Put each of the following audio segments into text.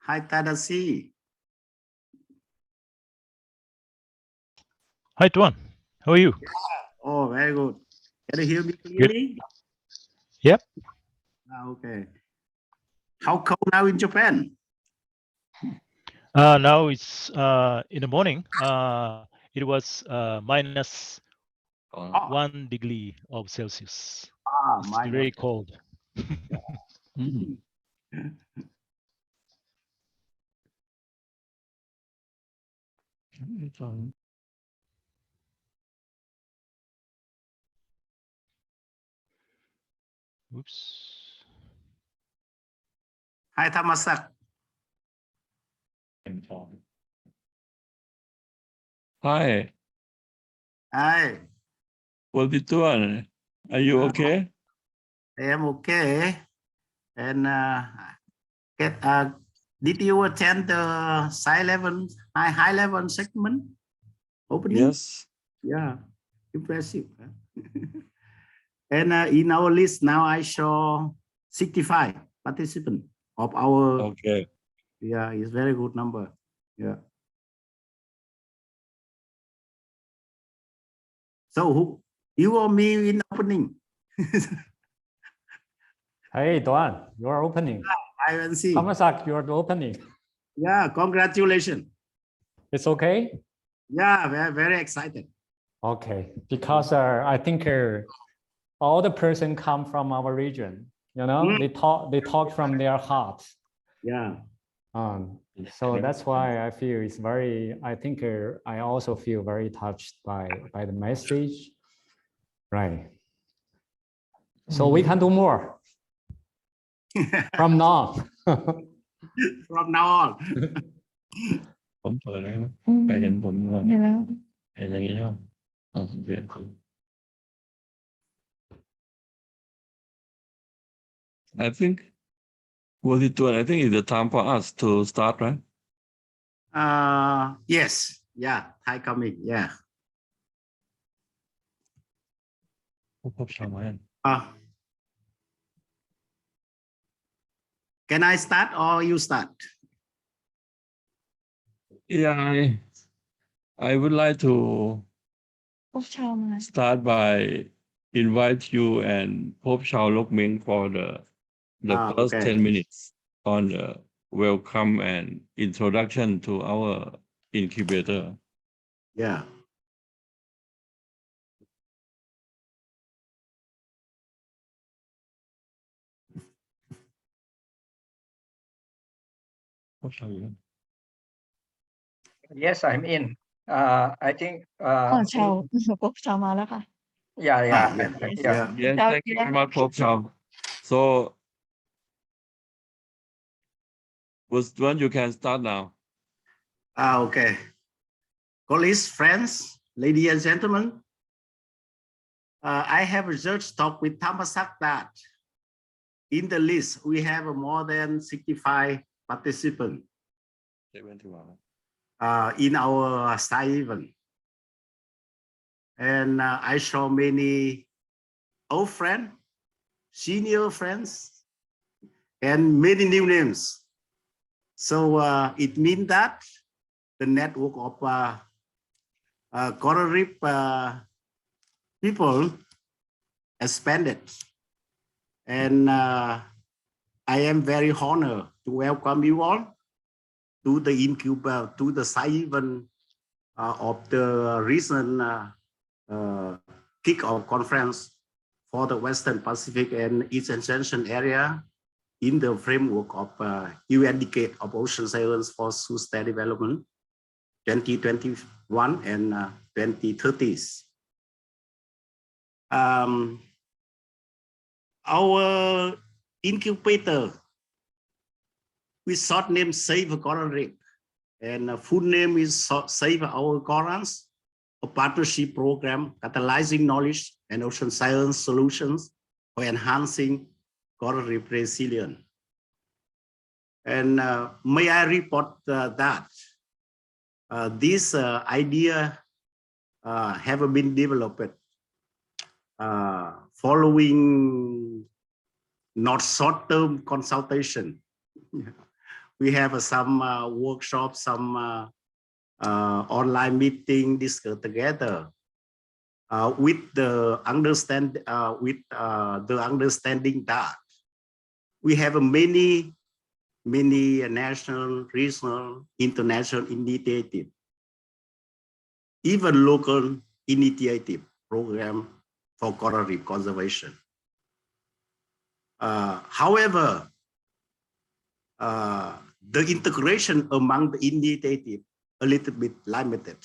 Hi, Tadasi. Hi, Tuan. How are you? Oh, very good. Can you hear me clearly? Yep. Okay. How cold now in Japan? Now it's in the morning. It was minus 1 degree of Celsius. It's very cold. Oops. Hi, Thamasak. Hi, Hi. what you doing? Are you okay? I am okay. And did you attend the high level segment opening? Yes. Yeah, impressive. And in our list now, I show 65 participants of our. Okay. Yeah, it's very good number. Yeah. So who you or me in opening? Hey, Doan, you're opening. I will see. Thamasak, you're the opening. Yeah, congratulations. It's okay? Yeah, very excited. Okay, because I think all the person come from our region, you know, they talk from their heart. Yeah. So that's why I feel it's very, I think I also feel very touched by the message. Right. So we can do more from now. From now on. ผมเปิดแล้วไปเห็นผมก่อนเห็นอย่างนี้ใช่ไหมเปลี่ยน I think what you doing? I think it's the time for us to start, right? Yes. Yeah. Thai coming. Yeah. พบชาวบ้าน Can I start or you start? Yeah, I would like to start by invite you and Pope Chao Lok Ming for the first okay. 10 minutes on the welcome and introduction to our incubator. Yeah. Pope Chao, you Yes, I'm in. I think. ชาวพบชาวมาแล้วค่ะ Yeah. Yeah. Yes, thank you very much, Pope Chao. So, you can start now. Okay. Colleagues, friends, ladies and gentlemen, I have just talked with Thamasak that in the list we have more than 65 participants in our side event. And I saw many old friends, senior friends, and many new names. So it means that the network of coral reef people expanded. And I am very honored to welcome you all to the Incubator, to the side event of the recent kick-off conference for the Western Pacific and Eastern Ocean area in the framework of UN Decade of Ocean Science for Sustainable Development 2021 and 2030s. Our incubator, with short name Save Coral Reef, and full name is Save Our Corals, a partnership program catalyzing knowledge and ocean science solutions for enhancing coral reef resilience. And may I report that this idea have been developed following not short-term consultation we have some workshops, some online meeting, discuss together with the understanding that we have many national, regional, international initiative, even local initiative program for coral reef conservation. However, the integration among the initiative a little bit limited,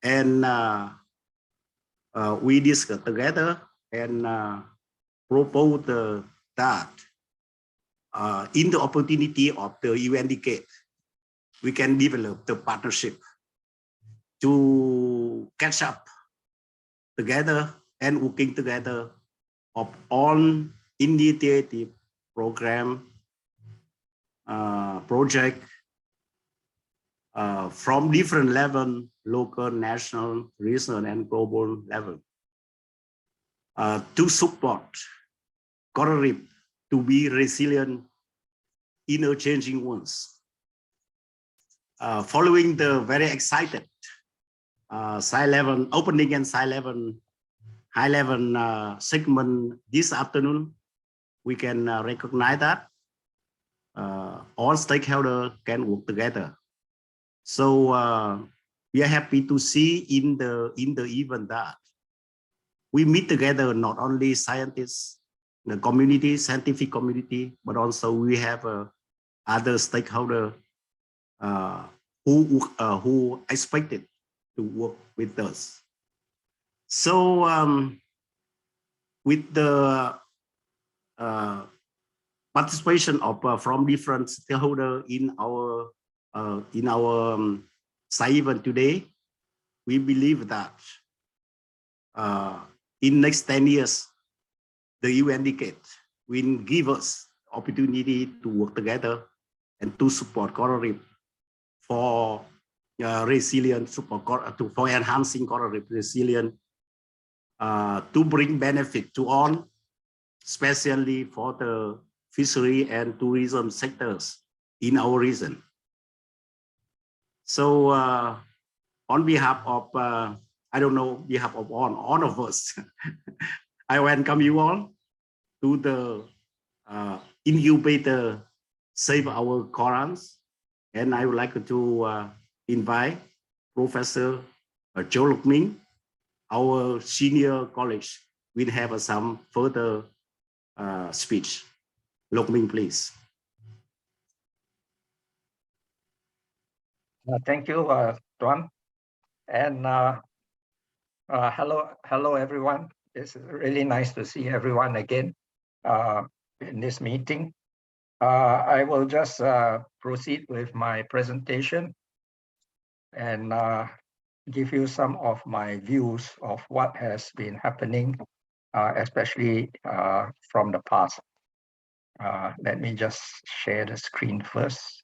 and we discussed together and proposed that in the opportunity of the UN decade, we can develop the partnership to catch up together and working together of all initiative program project from different level, local, national, regional, and global level to support coral reef to be resilient in a changing world. Following the very excited side level opening and side level high level segment this afternoon, we can recognize that all stakeholders can work together. So we are happy to see in the event that we meet together not only scientists, the community, scientific community, but also we have other stakeholders who expected to work with us. So with the participation of from different stakeholders in our side event today, we believe that in next 10 years, the UN decade will give us opportunity to work together and to support coral reef for resilient support for enhancing coral reef resilience, to bring benefit to all, especially for the fishery and tourism sectors in our region. So on behalf of, I don't know, behalf of all of us, I welcome you all to the Incubator Save Our Corals. And I would like to invite Professor Joe Lục Minh, our senior colleague, will have some further speech. Lục Minh, please. Thank you, Tuan. And hello, everyone. It's really nice to see everyone again in this meeting. I will just proceed with my presentation and give you some of my views of what has been happening, especially from the past. Let me just share the screen first.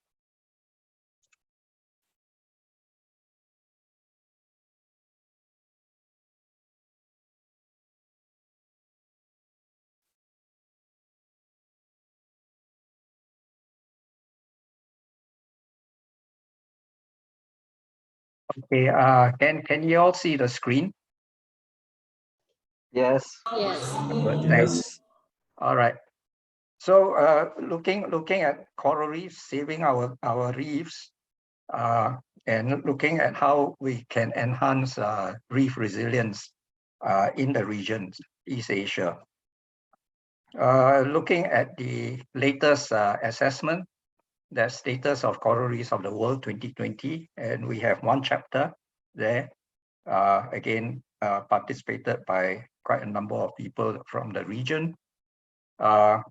Okay, can you all see the screen? Yes. Good, thanks. All right. So looking at coral reefs, saving our reefs, and looking at how we can enhance reef resilience in the region, East Asia. Looking at the latest assessment, the status of coral reefs of the world 2020, and we have one chapter there, again, participated by quite a number of people from the region. There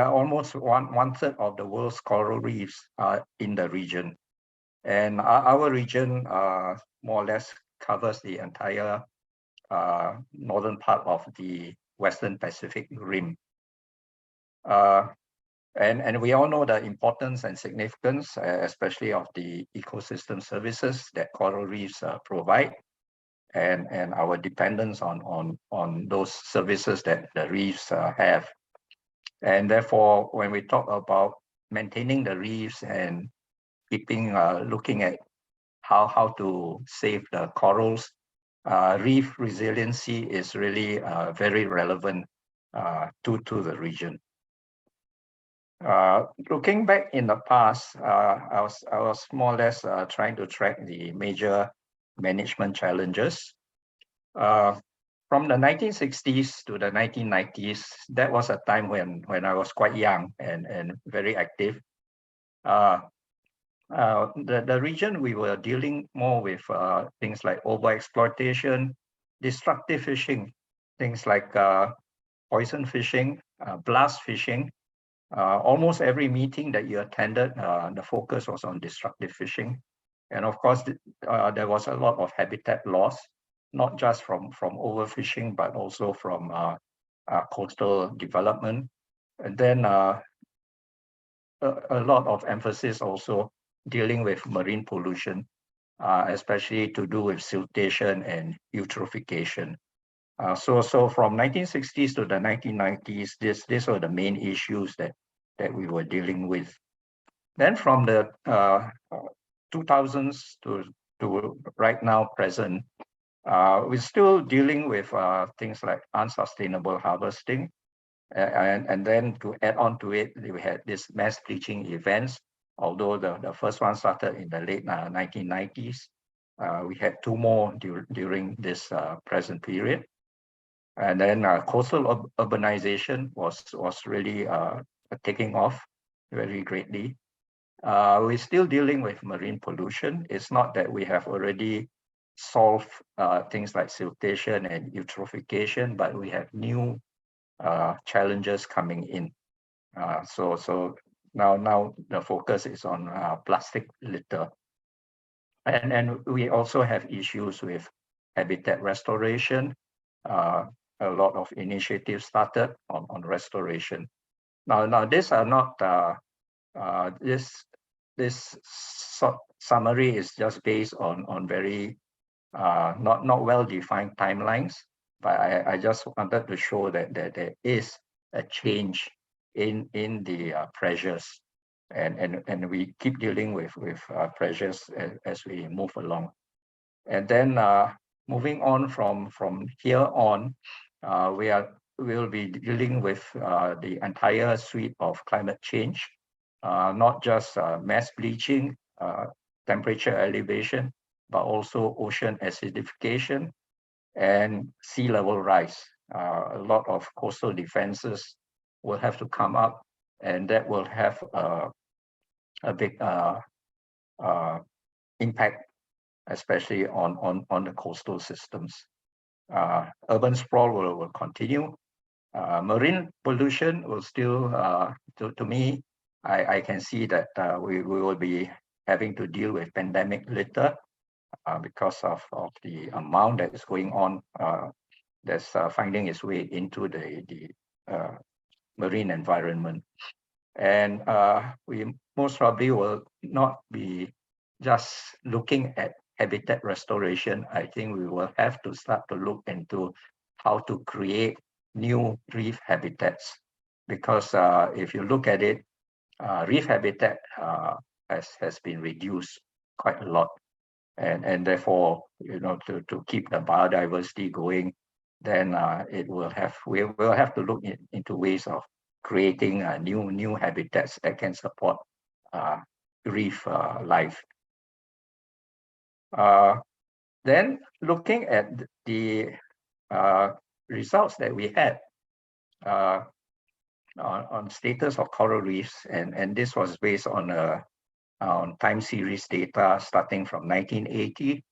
are almost one third of the world's coral reefs in the region. And our region more or less covers the entire northern part of the Western Pacific Rim. And we all know the importance and significance, especially of the ecosystem services that coral reefs provide, and our dependence on those services that the reefs have. And therefore, when we talk about maintaining the reefs and keeping looking at how to save the corals, reef resiliency is really very relevant to the region. Looking back in the past, I was more or less trying to track the major management challenges. From the 1960s to the 1990s, that was a time when I was quite young and very active. The region, we were dealing more with things like overexploitation, destructive fishing, things like poison fishing, blast fishing. Almost every meeting that you attended, the focus was on destructive fishing. And of course, there was a lot of habitat loss, not just from overfishing, but also from coastal development. And then a lot of emphasis also dealing with marine pollution, especially to do with siltation and eutrophication. So from 1960s to the 1990s, these were the main issues that we were dealing with. Then from the 2000s to right now present, we're still dealing with things like unsustainable harvesting. And then to add on to it, we had this mass bleaching events. Although the first one started in the late 1990s, we had two more during this present period. And then coastal urbanization was really taking off very greatly. We're still dealing with marine pollution. It's not that we have already solved things like siltation and eutrophication, but we have new challenges coming in. So now the focus is on plastic litter. And we also have issues with habitat restoration. A lot of initiatives started on restoration. Now these are not this summary is just based on very not well-defined timelines, but I just wanted to show that there is a change in the pressures, and we keep dealing with pressures as we move along. And then moving on from here on, we'll be dealing with the entire suite of climate change, not just mass bleaching, temperature elevation, but also ocean acidification and sea level rise. A lot of coastal defenses will have to come up, and that will have a big impact, especially on the coastal systems. Urban sprawl will continue. Marine pollution will still, to me, I can see that we will be having to deal with pandemic litter because of the amount that is going on that's finding its way into the marine environment. And we most probably will not be just looking at habitat restoration. I think we will have to start to look into how to create new reef habitats, because if you look at it, reef habitat has been reduced quite a lot, and therefore, to keep the biodiversity going, then we will have to look into ways of creating new habitats that can support reef life. Then looking at the results that we had on status of coral reefs, and this was based on time series data starting from 1980.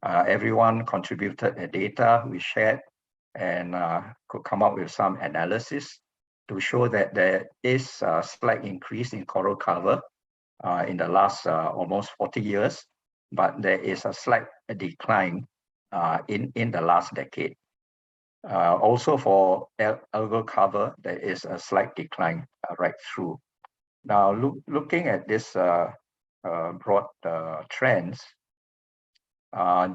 Everyone contributed the data we shared and could come up with some analysis to show that there is a slight increase in coral cover in the last almost 40 years, but there is a slight decline in the last decade. Also for algal cover, there is a slight decline right through. Now, looking at this broad trends,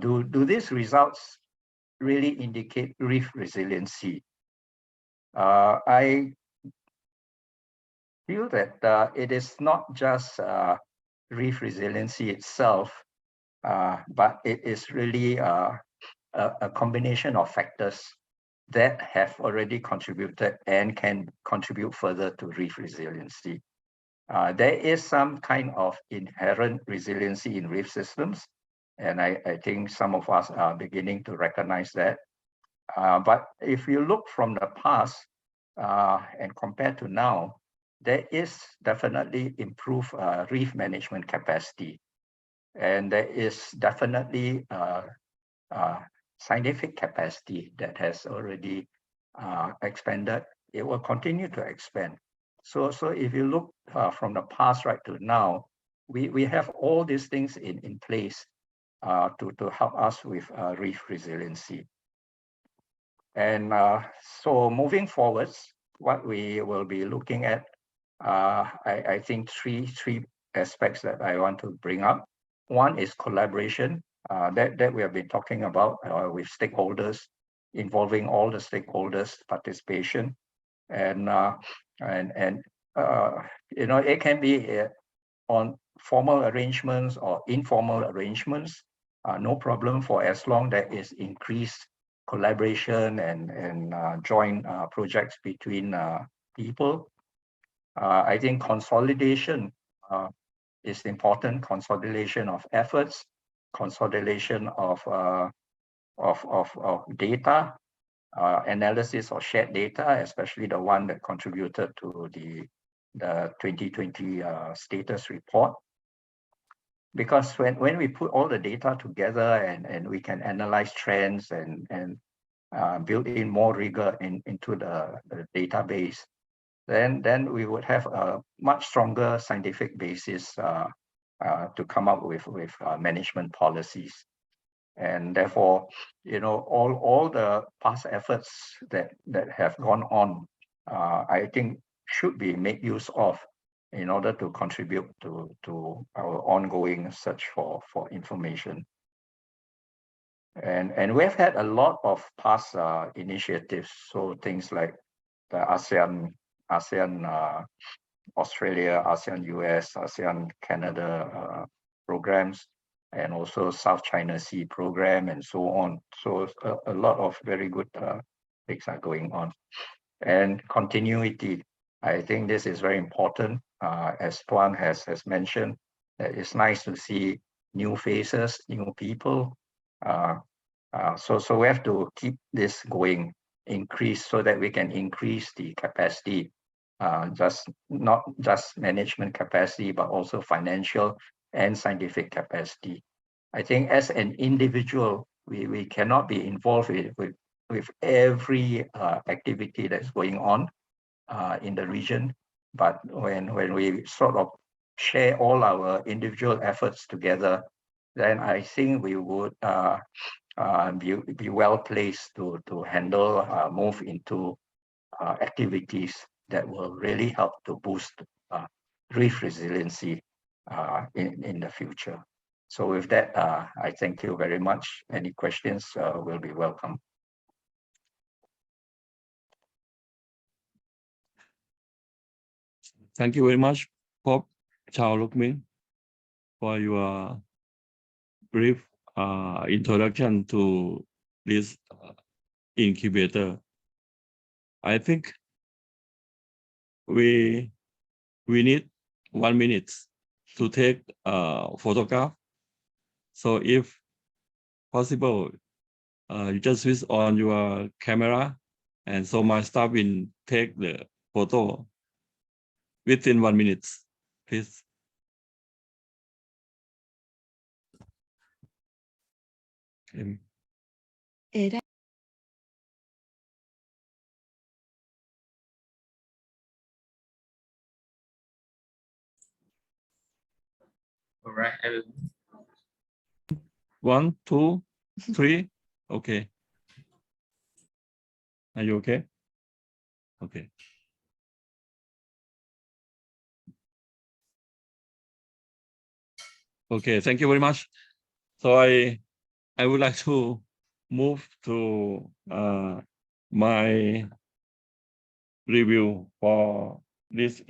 do these results really indicate reef resiliency? I feel that it is not just reef resiliency itself, but it is really a combination of factors that have already contributed and can contribute further to reef resiliency. There is some kind of inherent resiliency in reef systems, and I think some of us are beginning to recognize that. But if you look from the past and compared to now, there is definitely improved reef management capacity. And there is definitely scientific capacity that has already expanded. It will continue to expand. So if you look from the past right to now, we have all these things in place to help us with reef resiliency. And so moving forwards, what we will be looking at, I think three aspects that I want to bring up. One is collaboration that we have been talking about with stakeholders, involving all the stakeholders' participation, and you know, it can be on formal arrangements or informal arrangements, no problem, for as long there is increased collaboration and joint projects between people. I think consolidation is important. Consolidation of efforts, consolidation of data, analysis of shared data, especially the one that contributed to the 2020 status report. Because when we put all the data together and we can analyze trends and build in more rigor into the database, then we would have a much stronger scientific basis to come up with management policies. And therefore, you know, all the past efforts that have gone on, I think should be made use of in order to contribute to our ongoing search for information. And we've had a lot of past initiatives, so things like the ASEAN Australia, ASEAN US, ASEAN Canada programs, and also South China Sea program, and so on. So a lot of very good things are going on. And continuity, I think this is very important. As Tuan has mentioned, it's nice to see new faces, new people. So we have to keep this going, increase, so that we can increase the capacity, not just management capacity, but also financial and scientific capacity. I think as an individual, we cannot be involved with every activity that's going on in the region. But when we sort of share all our individual efforts together, then I think we would be well placed to handle, move into activities that will really help to boost reef resiliency in the future. So with that, I thank you very much. Any questions will be welcome. Thank you very much, Prof. Chao Luk Min, for your brief introduction to this incubator. I think we need 1 minute to take a photograph. So if possible, you just switch on your camera, and so my staff will take the photo within 1 minute, please. Okay. All right. 1, 2, 3. Okay. Are you okay? Okay. Okay, thank you very much. So I would like to move to my review for this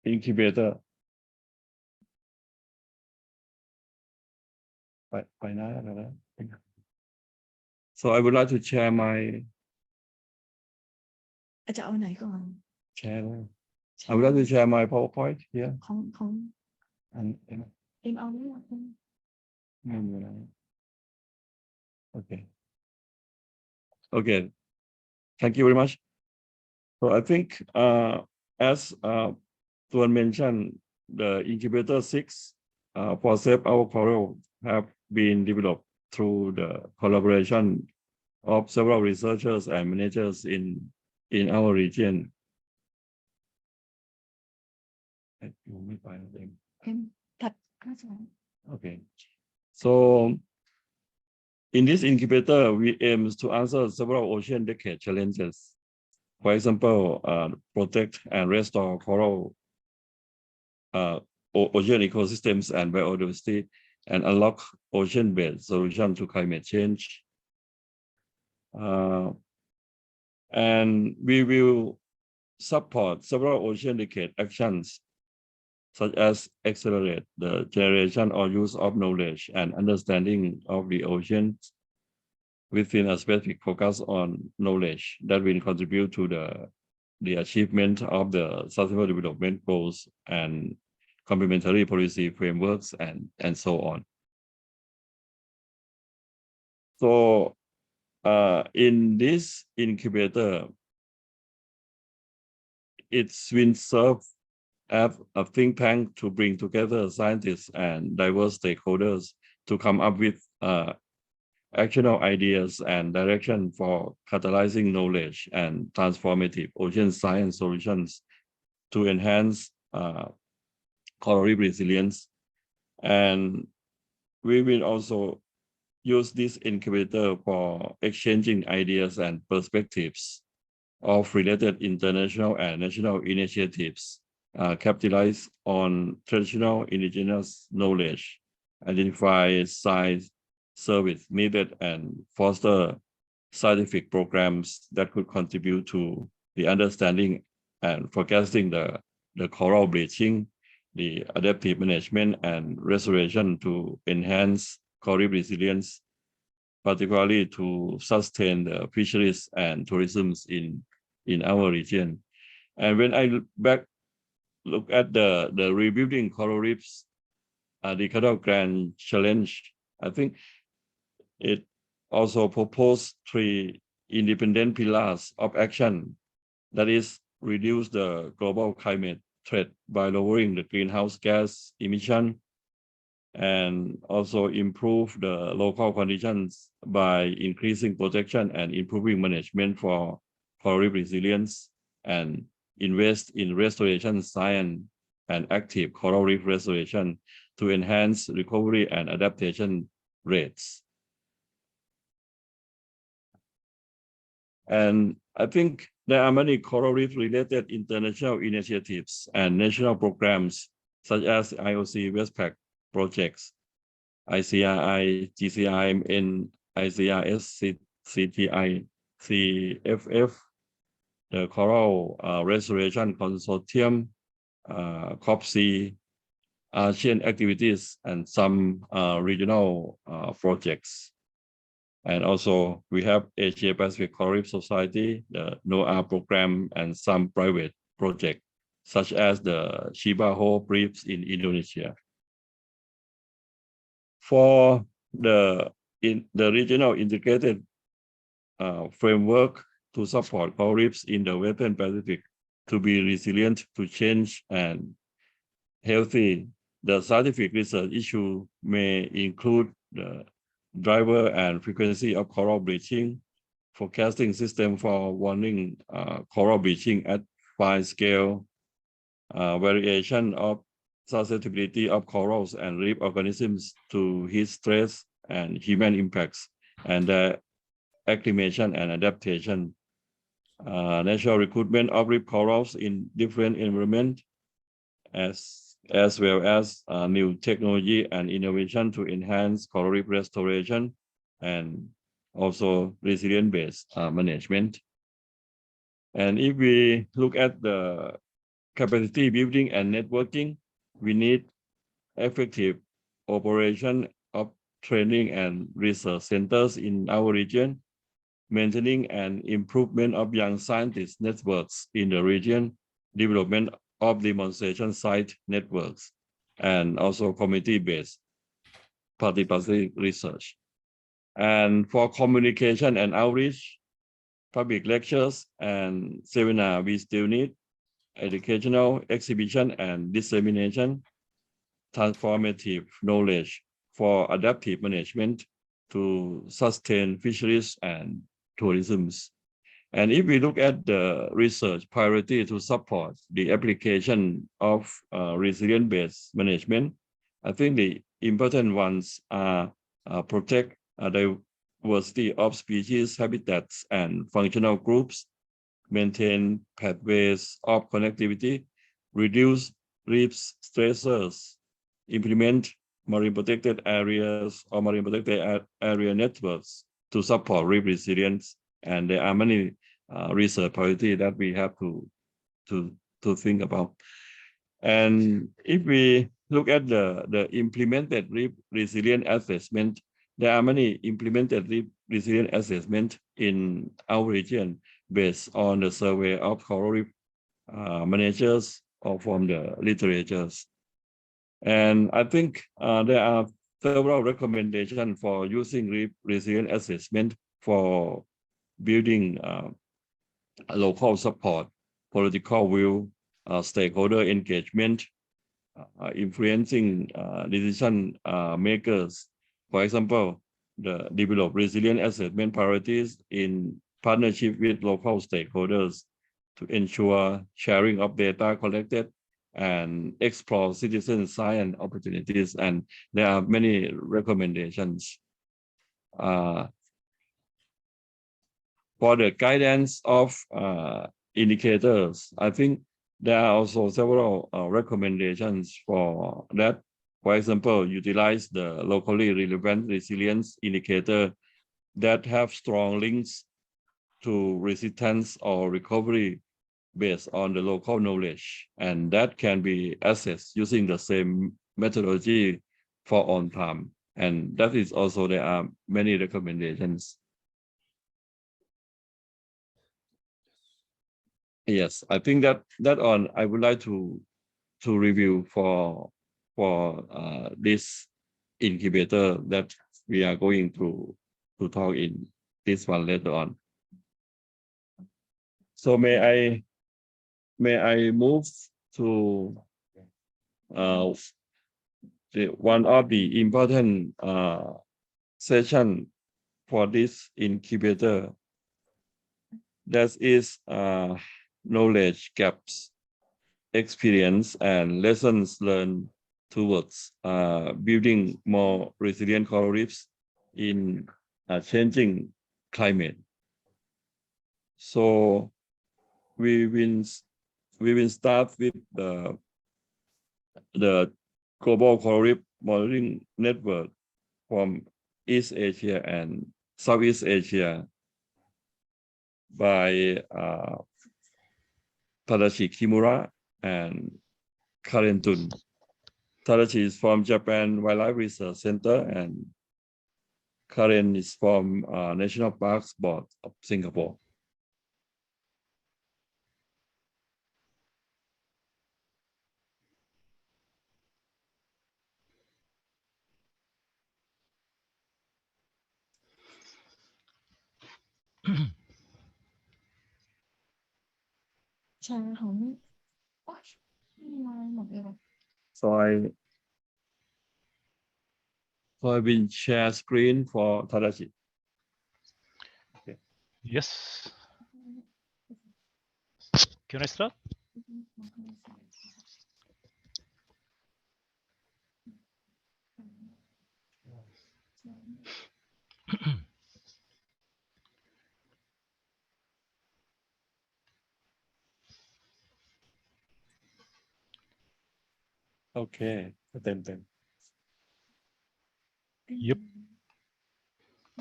incubator. So I would like to share my จะเอาไหนก่อน share. I would like to share my PowerPoint here. ของ And เอ็มเอาเนี่ย okay. Okay. Thank you very much. So I think as Tuan mentioned, the incubator 6 for Save Our Coral have been developed through the collaboration of several researchers and managers in our region. Okay. So in this incubator, we aim to answer several ocean decade challenges. For example, protect and restore coral ocean ecosystems and biodiversity, and unlock ocean-based solutions to climate change. And we will support several ocean decade actions, such as accelerate the generation or use of knowledge and understanding of the oceans within a specific focus on knowledge that will contribute to the achievement of the Sustainable Development Goals and complementary policy frameworks and so on. So in this incubator, it's been served as a think tank to bring together scientists and diverse stakeholders to come up with actionable ideas and direction for catalyzing knowledge and transformative ocean science solutions to enhance coral reef resilience. And we will also use this incubator for exchanging ideas and perspectives of related international and national initiatives, capitalize on traditional indigenous knowledge, identify science service needed, and foster scientific programs that could contribute to the understanding and forecasting the coral bleaching, the adaptive management and restoration to enhance coral reef resilience, particularly to sustain the fisheries and tourism in our region. And when I look at the rebuilding coral reefs, the Coral Grand Challenge, I think it also proposed 3 independent pillars of action, that is, reduce the global climate threat by lowering the greenhouse gas emission, and also improve the local conditions by increasing protection and improving management for coral reef resilience, and invest in restoration science and active coral reef restoration to enhance recovery and adaptation rates. And I think there are many coral reef related international initiatives and national programs such as IOC WESTPAC projects, ICRI, GCIMN, ICRS, CTI, CFF, the Coral Restoration Consortium, COPC, Asian activities, and some regional projects. And also we have Asia Pacific Coral Reef Society, the NOAA program, and some private projects, such as the Shibaho Reefs in Indonesia. For the regional integrated framework to support coral reefs in the Western Pacific to be resilient to change and healthy, the scientific research issue may include the driver and frequency of coral bleaching, forecasting system for warning coral bleaching at fine scale, variation of susceptibility of corals and reef organisms to heat stress and human impacts, and the acclimation and adaptation, natural recruitment of reef corals in different environments, as well as new technology and innovation to enhance coral reef restoration and also resilient-based management. And if we look at the capacity building and networking, we need effective operation of training and research centers in our region, maintaining and improvement of young scientist networks in the region, development of demonstration site networks, and also community-based participatory research. And for communication and outreach, public lectures and seminar, we still need educational exhibition and dissemination, transformative knowledge for adaptive management to sustain fisheries and tourism. And if we look at the research priority to support the application of resilient-based management, I think the important ones are protect diversity of species, habitats, and functional groups, maintain pathways of connectivity, reduce reef stressors, implement marine protected areas or marine protected area networks to support reef resilience. And there are many research priorities that we have to think about. And if we look at the implemented reef resilient assessment, there are many implemented reef resilient assessment in our region based on the survey of coral reef managers or from the literatures. And I think there are several recommendations for using reef resilient assessment for building local support, political will, stakeholder engagement, influencing decision makers. For example, the develop resilient assessment priorities in partnership with local stakeholders to ensure sharing of data collected and explore citizen science opportunities. And there are many recommendations. For the guidance of indicators, I think there are also several recommendations for that. For example, utilize the locally relevant resilience indicator that have strong links to resistance or recovery based on the local knowledge, and that can be assessed using the same methodology for on time. And that is also, there are many recommendations. Yes, I think that on I would like to review for this incubator that we are going to talk in this one later on. So may I move to one of the important session for this incubator. That is knowledge gaps, experience, and lessons learned towards building more resilient coral reefs in a changing climate. So we will start with the Global Coral Reef Modeling Network from East Asia and Southeast Asia by Tadashi Kimura and Karen Tun. Tadashi is from Japan Wildlife Research Center and Karen is from National Parks Board of Singapore. So I will share screen for Tadashi. Okay. Yes. Can I start? Okay. Then. Yep.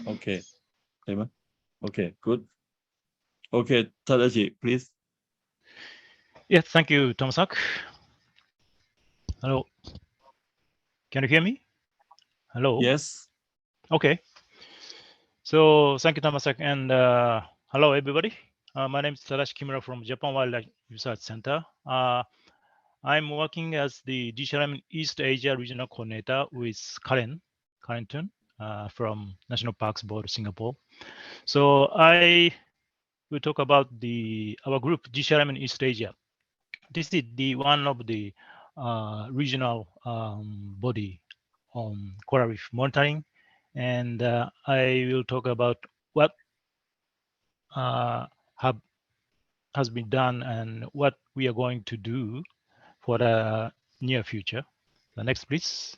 Okay. Okay, good. Okay, Tadashi, please. Yes, thank you, Thomasak. Hello. Can you hear me? Hello. Yes. Okay. So thank you, Thomasak, and hello, everybody. My name is Tadashi Kimura from Japan Wildlife Research Center. I'm working as the DCRM East Asia Regional Coordinator with Karen Tun from National Parks Board, Singapore. So I will talk about our group, DCRM in East Asia. This is the one of the regional body on coral reef monitoring, and I will talk about what has been done and what we are going to do for the near future. The next, please.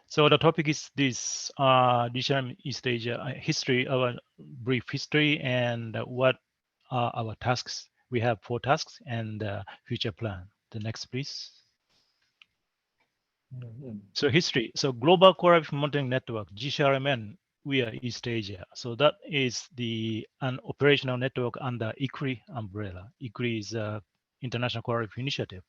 So the topic is this DCRM East Asia history, our brief history, and what are our tasks. We have 4 tasks and future plan. The next, please. So history. So Global Coral Reef Monitoring Network, GCRMN, we are East Asia. So that is an operational network under ICRI umbrella. ICRI is International Coral Reef Initiative.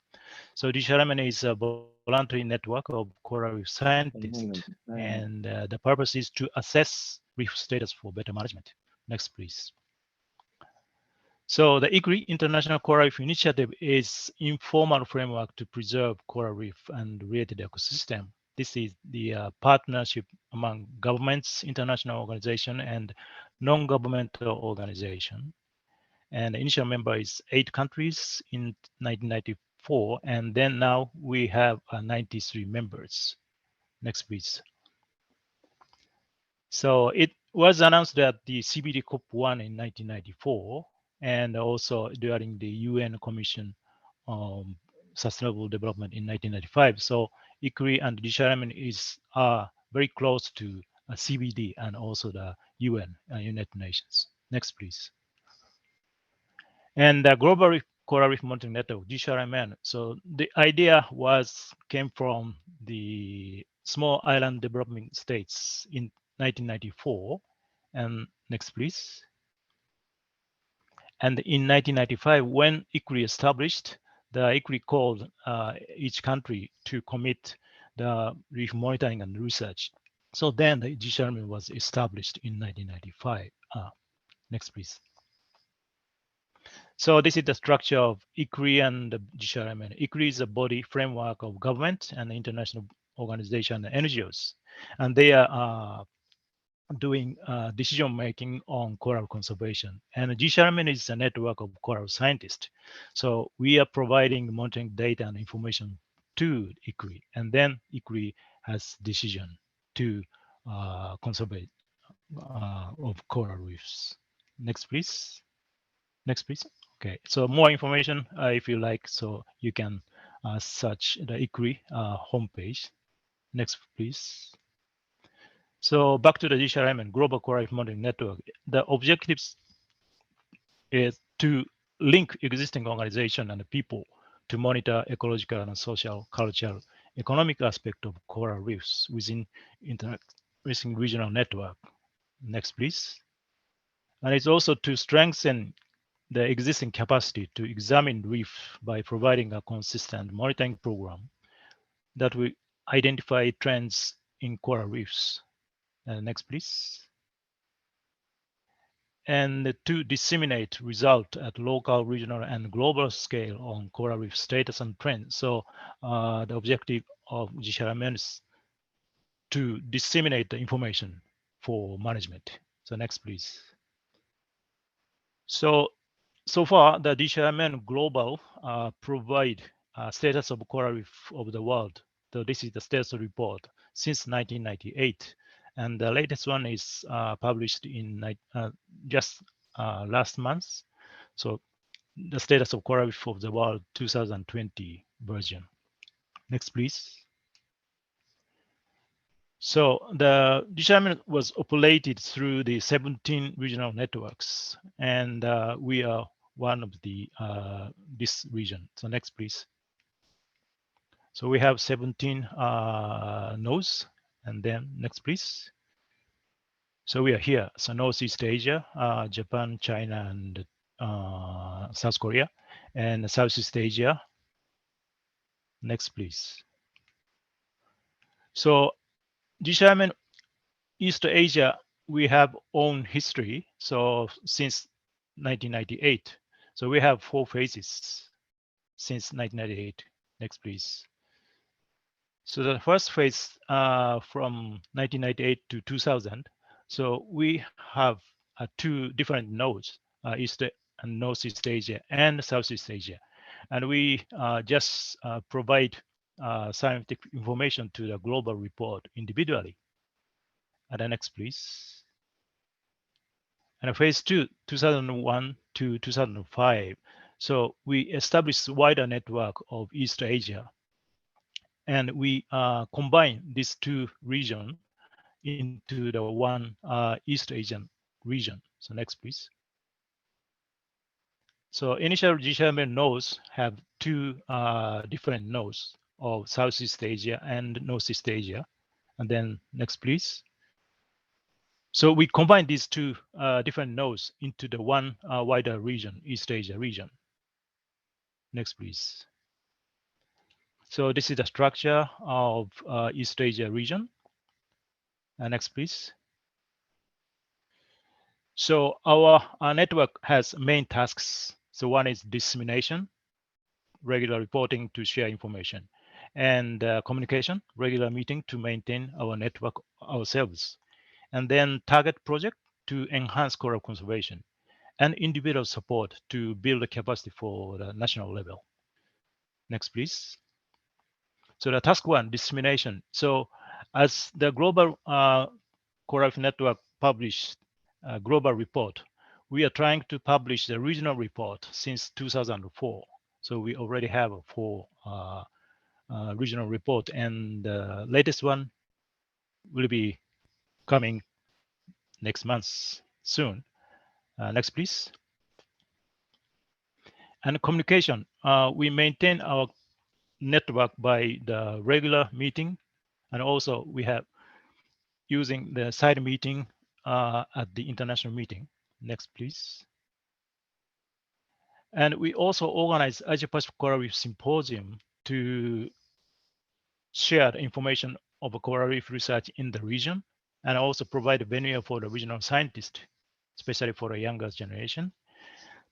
So GCRMN is a voluntary network of coral reef scientists, and the purpose is to assess reef status for better management. Next, please. So the ICRI, International Coral Reef Initiative, is informal framework to preserve coral reef and related ecosystem. This is the partnership among governments, international organization, and non-governmental organization. And the initial member is 8 countries in 1994, and then now we have 93 members. Next, please. So it was announced at the CBD COP1 in 1994, and also during the UN Commission on Sustainable Development in 1995. So ICRI and DCRM is very close to CBD and also the UN, United Nations. Next, please. And the Global Coral Reef Monitoring Network, GCRMN. So the idea came from the small island developing states in 1994. And next, please. And in 1995, when ICRI established, the ICRI called each country to commit the reef monitoring and research. So then the GCRMN was established in 1995. Next, please. So this is the structure of ICRI and the GCRMN. ICRI is a body framework of government and international organization and NGOs, and they are doing decision-making on coral conservation. And GCRMN is a network of coral scientists. So we are providing monitoring data and information to ICRI, and then ICRI has decision to conserve of coral reefs. Next, please. Next, please. Okay, so more information if you like, so you can search the ICRI homepage. Next, please. So back to the GCRM, Global Coral Reef Monitoring Network. The objectives is to link existing organization and people to monitor ecological and social, cultural, economic aspect of coral reefs within regional network. Next, please. And it's also to strengthen the existing capacity to examine reef by providing a consistent monitoring program that will identify trends in coral reefs. Next, please. And to disseminate results at local, regional, and global scale on coral reef status and trends. So the objective of GCRMN is to disseminate the information for management. So next, please. So far, the DCRMN Global provide status of coral reef of the world. So this is the status report since 1998. And the latest one is published in just last month. So the status of coral reef of the world 2020 version. Next, please. So the DCRMN was operated through the 17 regional networks, and we are one of the this region. So next, please. So we have 17 nodes, and then next, please. So we are here. So Northeast Asia, Japan, China, and South Korea. and Southeast Asia. Next, please. So Gishamen, East Asia, we have own history. So since 1998, so we have 4 phases since 1998. Next, please. So the first phase from 1998 to 2000. So we have 2 different nodes, East and Northeast Asia and Southeast Asia. And we just provide scientific information to the global report individually. And the next, please. And phase 2, 2001 to 2005. So we established wider network of East Asia. And we combine these 2 regions into the one East Asian region. So next, please. So initial Gishamen nodes have 2 different nodes of Southeast Asia and Northeast Asia. And then next, please. So we combine these 2 different nodes into the one wider region, East Asia region. Next, please. So this is the structure of East Asia region. Next, please. So our network has main tasks. So one is dissemination, regular reporting to share information, and communication, regular meeting to maintain our network ourselves, and then target project to enhance coral conservation, and individual support to build the capacity for the national level. Next, please. So the task 1, dissemination. So as the global coral reef network published a global report, we are trying to publish the regional report since 2004. So we already have 4 regional report, and the latest one will be coming next month soon. Next, please. And communication, we maintain our network by the regular meeting, and also we have using the side meeting at the international meeting. Next, please. And we also organize Asia Pacific Coral Reef Symposium to share the information of coral reef research in the region, and also provide a venue for the regional scientists, especially for the younger generation,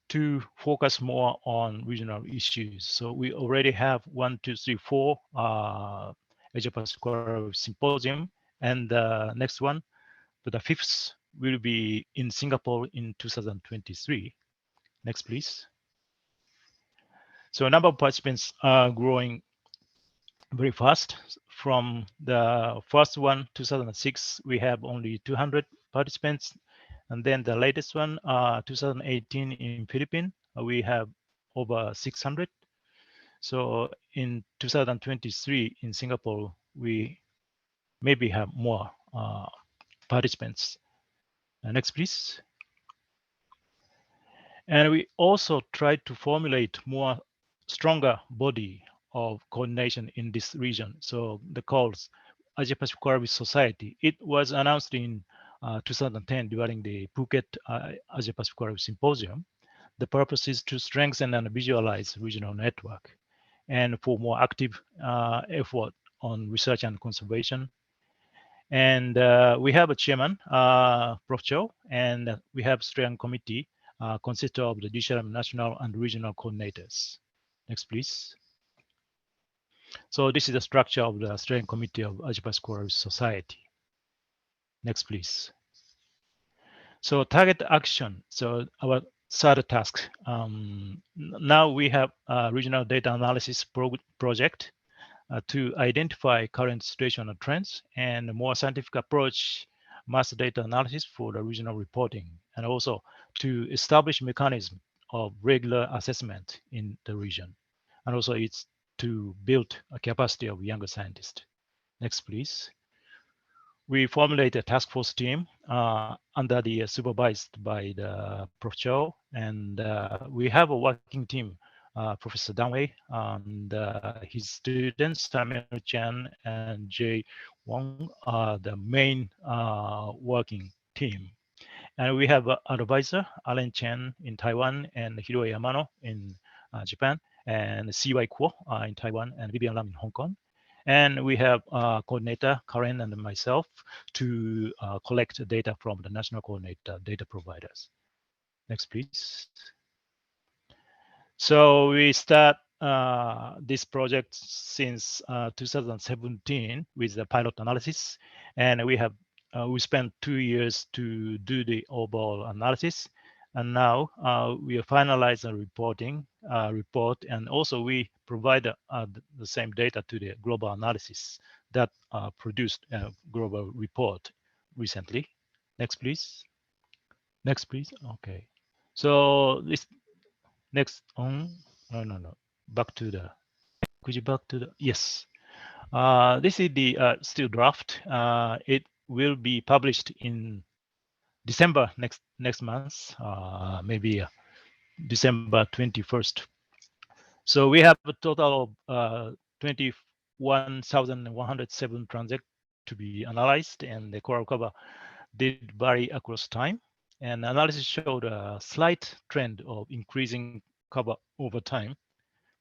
to focus more on regional issues. So we already have 1, 2, 3, 4 Asia Pacific Coral Reef Symposium, and the next one, but the 5th will be in Singapore in 2023. Next, please. So a number of participants are growing very fast. From the first one, 2006, we have only 200 participants. And then the latest one, 2018 in Philippines, we have over 600. So in 2023 in Singapore, we maybe have more participants. Next, please. And we also try to formulate more stronger body of coordination in this region. So the calls Asia Pacific Coral Reef Society. It was announced in 2010 during the Phuket Asia Pacific Coral Reef Symposium. The purpose is to strengthen and visualize regional network, and for more active effort on research and conservation. And we have a chairman, Prof. Cho, and we have steering committee consisting of the DCRM national and regional coordinators. Next, please. So this is the structure of the steering committee of Asia Pacific Coral Reef Society. Next, please. So target action. So our third task. Now we have a regional data analysis project to identify current situational trends and a more scientific approach, mass data analysis for the regional reporting, and also to establish mechanism of regular assessment in the region. And also it's to build a capacity of younger scientists. Next, please. We formulate a task force team under the supervised by the Prof. Cho, and we have a working team, Professor Dang Wei and his students, Samuel Chan and Jay Wong, are the main working team. And we have an advisor, Alan Chen in Taiwan and Hiro Yamano in Japan, and CY Kuo in Taiwan, and Vivian Lam in Hong Kong. And we have coordinator Karen and myself to collect data from the national coordinator data providers. Next, please. So we start this project since 2017 with the pilot analysis, and we have we spent 2 years to do the overall analysis, and now we are finalizing a report, and also we provide the same data to the global analysis that produced a global report recently. Next, please. Next, please. Okay. So this next on. No. Back to the. Could you back to the? Yes. This is the still draft. It will be published in December next month, maybe December 21st. So we have a total of 21,107 transactions to be analyzed, and the coral cover did vary across time. And analysis showed a slight trend of increasing cover over time,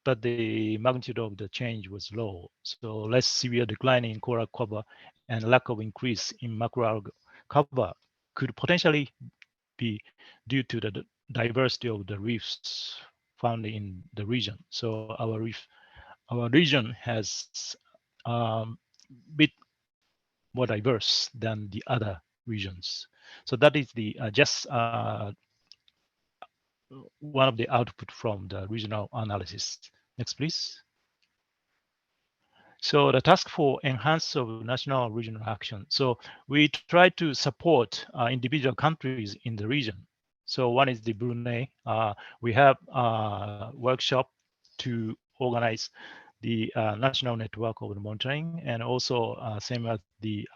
but the magnitude of the change was low. So less severe decline in coral cover and lack of increase in macroalgae cover could potentially be due to the diversity of the reefs found in the region. So our region has bit more diverse than the other regions. So that is the just one of the output from the regional analysis. Next, please. So the task for enhance of national regional action. So we try to support individual countries in the region. So one is the Brunei. We have a workshop to organize the national network of the monitoring, and also same as the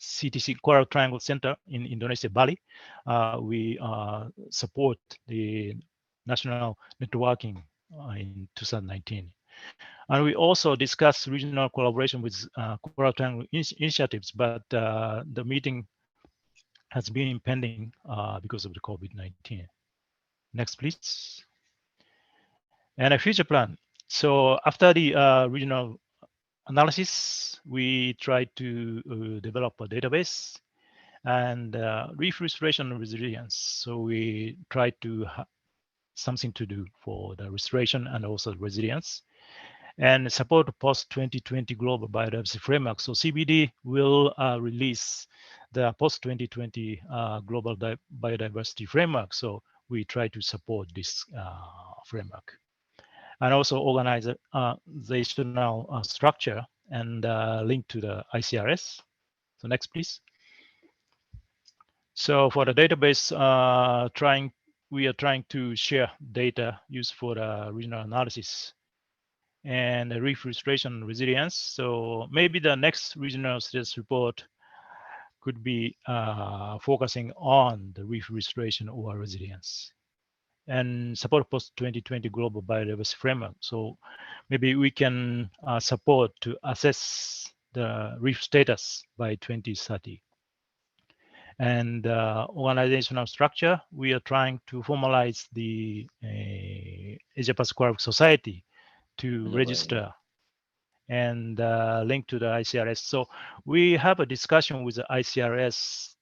CTC Coral Triangle Center in Indonesia, Bali. We support the national networking in 2019. And we also discussed regional collaboration with Coral Triangle initiatives, but the meeting has been pending because of the COVID-19. Next, please. And a future plan. So after the regional analysis, we tried to develop a database and reef restoration and resilience. So we tried to have something to do for the restoration and also resilience, and support post-2020 global biodiversity framework. So CBD will release the post-2020 global biodiversity framework. So we try to support this framework, and also organizational structure and link to the ICRS. So next, please. So for the database, we are trying to share data used for the regional analysis and the reef restoration and resilience. So maybe the next regional status report could be focusing on the reef restoration or resilience, and support post-2020 global biodiversity framework. So maybe we can support to assess the reef status by 2030. And organizational structure, we are trying to formalize the Asia-Pacific Coral Society to register and link to the ICRS. So we have a discussion with the ICRS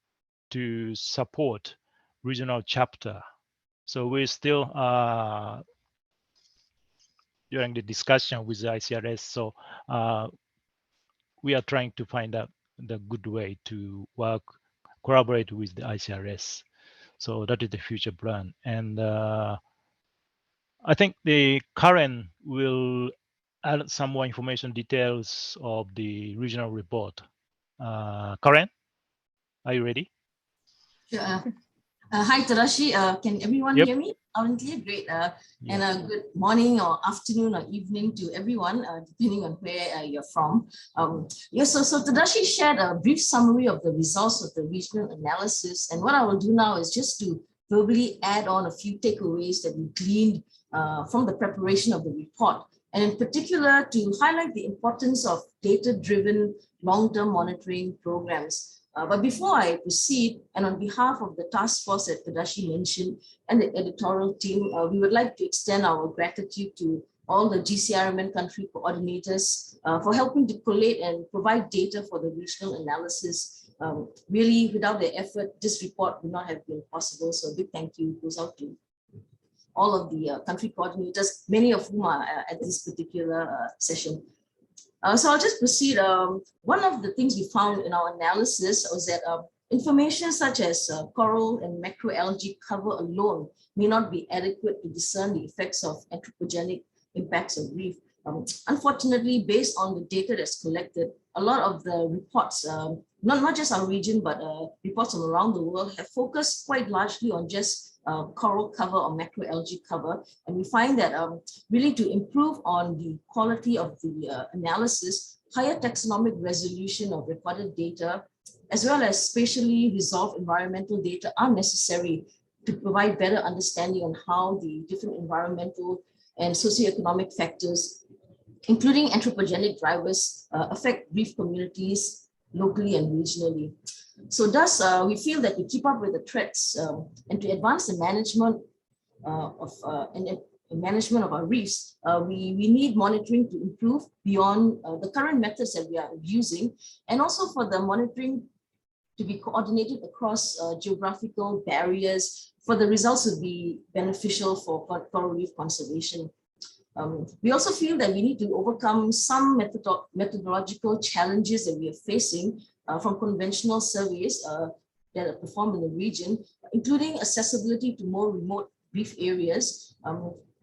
to support regional chapter. So we're still during the discussion with the ICRS. So we are trying to find out the good way to collaborate with the ICRS. So that is the future plan. And I think the Karen will add some more information details of the regional report. Karen, are you ready? Sure. Hi, Tadashi. Can everyone hear me? Clear? Great. And good morning or afternoon or evening to everyone, depending on where you're from. So Tadashi shared a brief summary of the results of the regional analysis. And what I will do now is just to verbally add on a few takeaways that we gleaned from the preparation of the report. And in particular, to highlight the importance of data-driven long-term monitoring programs. But before I proceed, and on behalf of the task force that Tadashi mentioned and the editorial team, we would like to extend our gratitude to all the GCRMN country coordinators for helping to collate and provide data for the regional analysis. Really, without their effort, this report would not have been possible. So a big thank you goes out to all of the country coordinators, many of whom are at this particular session. So I'll just proceed. One of the things we found in our analysis was that information such as coral and macroalgae cover alone may not be adequate to discern the effects of anthropogenic impacts of reef. Unfortunately, based on the data that's collected, a lot of the reports, not just our region, but reports from around the world have focused quite largely on just coral cover or macroalgae cover. And we find that really to improve on the quality of the analysis, higher taxonomic resolution of recorded data, as well as spatially resolved environmental data are necessary to provide better understanding on how the different environmental and socioeconomic factors, including anthropogenic drivers, affect reef communities locally and regionally. So thus, we feel that to keep up with the threats and to advance the management management of our reefs, we need monitoring to improve beyond the current methods that we are using, and also for the monitoring to be coordinated across geographical barriers for the results to be beneficial for coral reef conservation. We also feel that we need to overcome some methodological challenges that we are facing from conventional surveys that are performed in the region, including accessibility to more remote reef areas,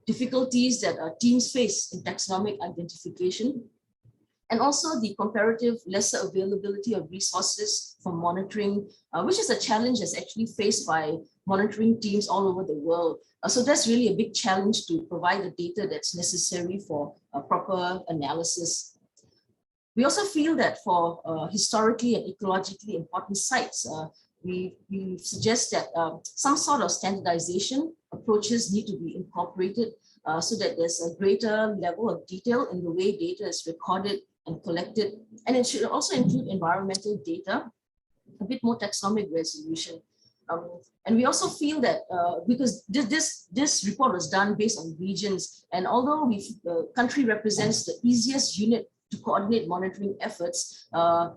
difficulties that teams face in taxonomic identification, and also the comparative lesser availability of resources for monitoring, which is a challenge that's actually faced by monitoring teams all over the world. So that's really a big challenge to provide the data that's necessary for proper analysis. We also feel that for historically and ecologically important sites, we suggest that some sort of standardization approaches need to be incorporated so that there's a greater level of detail in the way data is recorded and collected. And it should also include environmental data, a bit more taxonomic resolution. And we also feel that because this report was done based on regions, and although the country represents the easiest unit to coordinate monitoring efforts,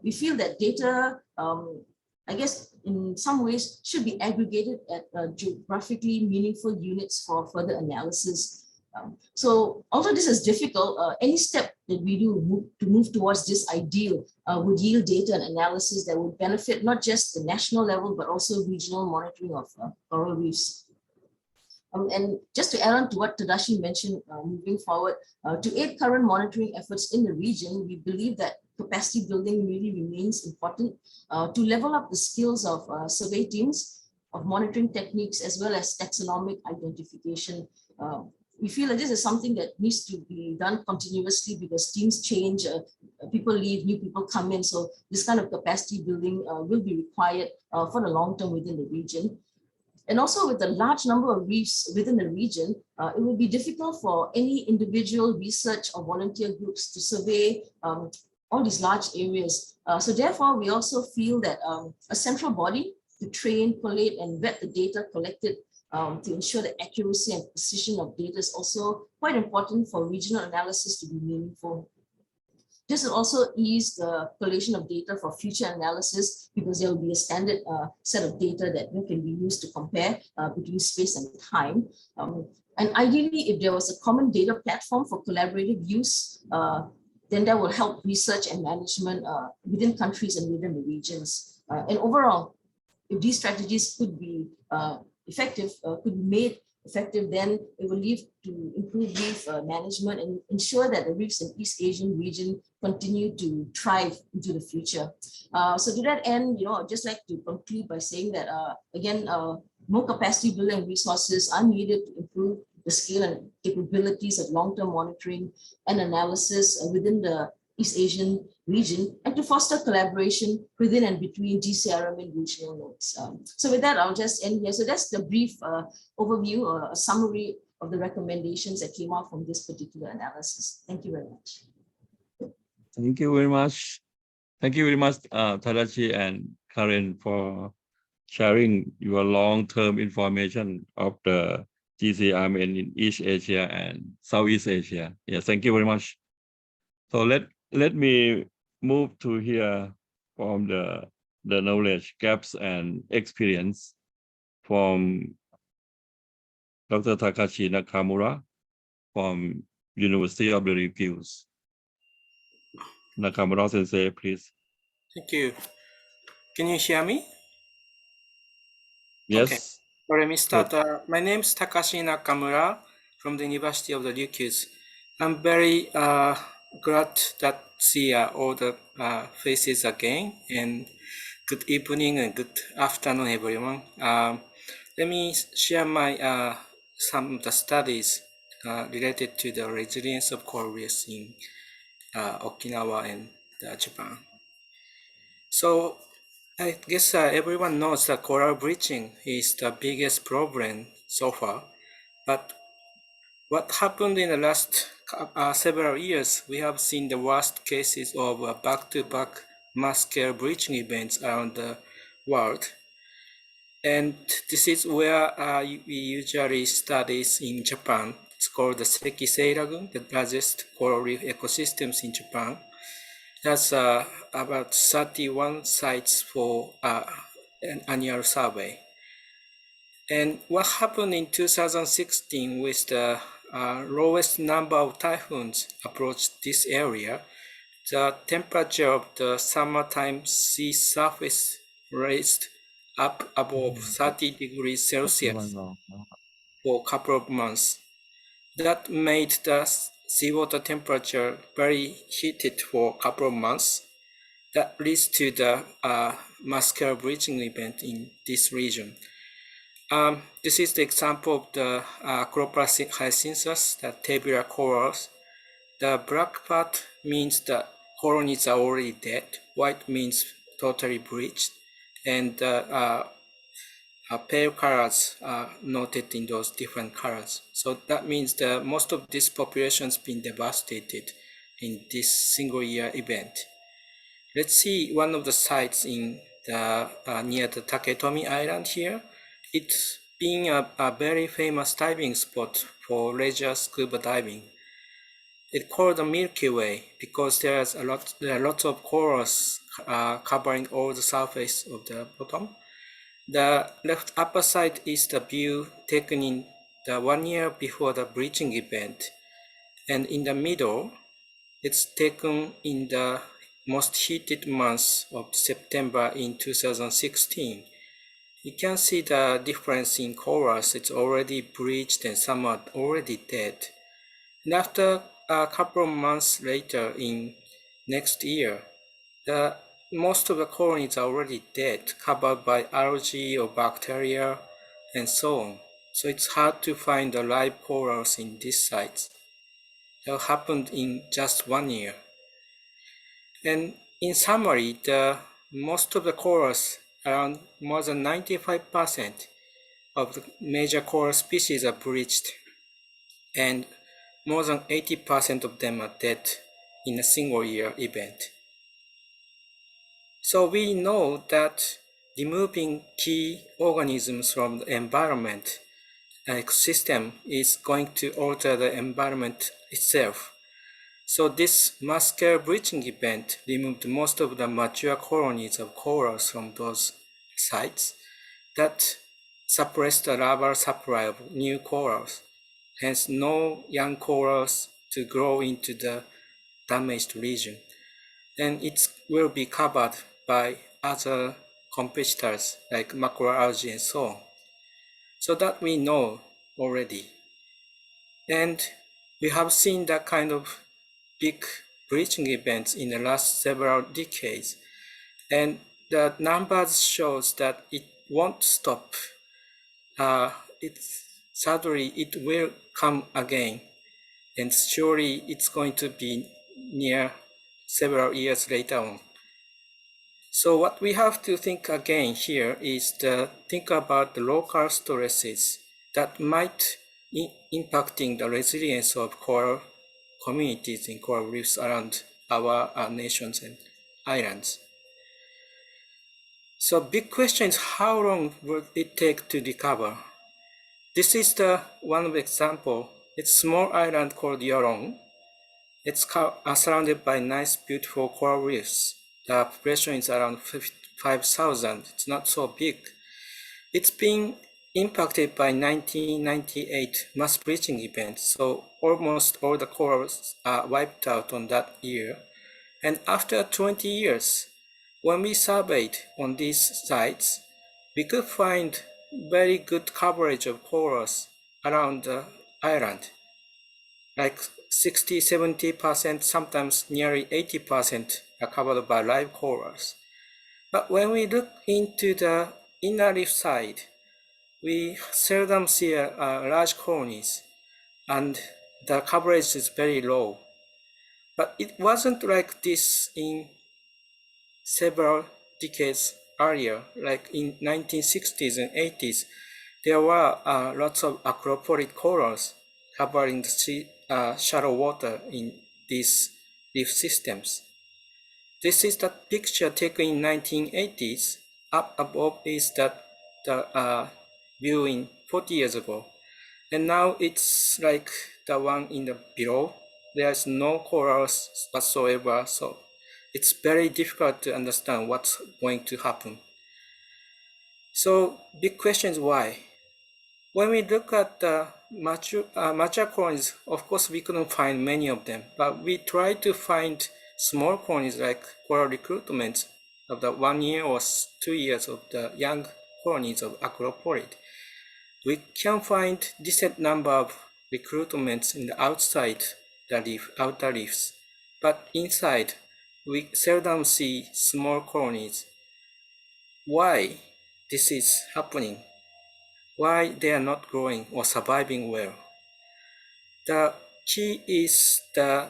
we feel that data, I guess, in some ways should be aggregated at geographically meaningful units for further analysis. So although this is difficult, any step that we do to move towards this ideal would yield data and analysis that would benefit not just the national level, but also regional monitoring of coral reefs. And just to add on to what Tadashi mentioned, moving forward, to aid current monitoring efforts in the region, we believe that capacity building really remains important to level up the skills of survey teams, of monitoring techniques, as well as taxonomic identification. We feel that this is something that needs to be done continuously because teams change, people leave, new people come in. So this kind of capacity building will be required for the long term within the region. And also with the large number of reefs within the region, it will be difficult for any individual research or volunteer groups to survey all these large areas. So therefore, we also feel that a central body to train, collate, and vet the data collected to ensure the accuracy and precision of data is also quite important for regional analysis to be meaningful. This will also ease the collation of data for future analysis because there will be a standard set of data that can be used to compare between space and time. And ideally, if there was a common data platform for collaborative use, then that will help research and management within countries and within the regions. And overall, if these strategies could be effective, could be made effective, then it will lead to improve reef management and ensure that the reefs in East Asian region continue to thrive into the future. So to that end, I'd just like to conclude by saying that, again, more capacity building resources are needed to improve the scale and capabilities of long-term monitoring and analysis within the East Asian region, and to foster collaboration within and between GCRM and regional nodes. So with that, I'll just end here. So that's the brief overview, a summary of the recommendations that came out from this particular analysis. Thank you very much. Thank you very much. Thank you very much, Tadashi and Karen, for sharing your long-term information of the GCRM in East Asia and Southeast Asia. Yeah, thank you very much. So let me move to hear from the knowledge gaps and experience from Dr. Takashi Nakamura from University of the Reviews. Nakamura Sensei, please. Thank you. Can you hear me? Yes. Okay. So let me start. My name is Takashi Nakamura from the University of the Ryukyus. I'm very glad that see all the faces again, and good evening and good afternoon, everyone. Let me share my some of the studies related to the resilience of coral reefs in Okinawa and Japan. So I guess everyone knows that coral bleaching is the biggest problem so far, but what happened in the last several years, we have seen the worst cases of back-to-back mass-scale bleaching events around the world. And this is where we usually study in Japan. It's called the Sekisei Lagoon, the largest coral reef ecosystems in Japan. That's about 31 sites for an annual survey. And what happened in 2016 with the lowest number of typhoons approached this area, the temperature of the summertime sea surface raised up above 30 degrees Celsius for a couple of months. That made the seawater temperature very heated for a couple of months. That leads to the mass-scale bleaching event in this region. This is the example of the Chloropus hyacinthus, the tabular corals. The black part means the colonies are already dead. White means totally bleached. And pale colors are noted in those different colors. So that means that most of this population has been devastated in this single year event. Let's see one of the sites in the near the Taketomi Island here. It's being a very famous diving spot for leisure scuba diving. It's called the Milky Way because there are lots of corals covering all the surface of the bottom. The left upper side is the view taken in the 1 year before the bleaching event. And in the middle, it's taken in the most heated months of September in 2016. You can see the difference in corals. It's already bleached and some are already dead. And after a couple of months later in next year, most of the colonies are already dead, covered by algae or bacteria and so on. So it's hard to find the live corals in these sites. That happened in just 1 year. And in summary, most of the corals, around more than 95% of the major coral species are bleached, and more than 80% of them are dead in a single year event. So we know that removing key organisms from the environment ecosystem is going to alter the environment itself. So this mass-scale bleaching event removed most of the mature colonies of corals from those sites that suppressed the larval supply of new corals. Hence, no young corals to grow into the damaged region. And it will be covered by other competitors like macroalgae and so on. So that we know already. And we have seen that kind of big bleaching events in the last several decades. And the numbers shows that it won't stop. Sadly, it will come again. And surely it's going to be near several years later on. So what we have to think again here is to think about the local stresses that might impacting the resilience of coral communities in coral reefs around our nations and islands. So big question is how long will it take to recover? This is the one example. It's a small island called Yorong. It's surrounded by nice, beautiful coral reefs. The population is around 5,000. It's not so big. It's been impacted by 1998 mass bleaching event. So almost all the corals are wiped out on that year. And after 20 years, when we surveyed on these sites, we could find very good coverage of corals around the island, like 60, 70%, sometimes nearly 80% are covered by live corals. But when we look into the inner reef side, we seldom see large colonies, and the coverage is very low. But it wasn't like this in several decades earlier, like in 1960s and 80s. There were lots of acroporid corals covering the sea, shallow water in these reef systems. This is the picture taken in 1980s. Up above is the view in 40 years ago. And now it's like the one in the below. There's no corals whatsoever, so it's very difficult to understand what's going to happen. So big question is why? When we look at the mature colonies, of course we couldn't find many of them, but we tried to find small colonies like coral recruitments of the 1 year or 2 years of the young colonies of acroporid. We can find decent number of recruitments in the outside the reef, outer reefs, but inside we seldom see small colonies. Why this is happening? Why they are not growing or surviving well? The key is the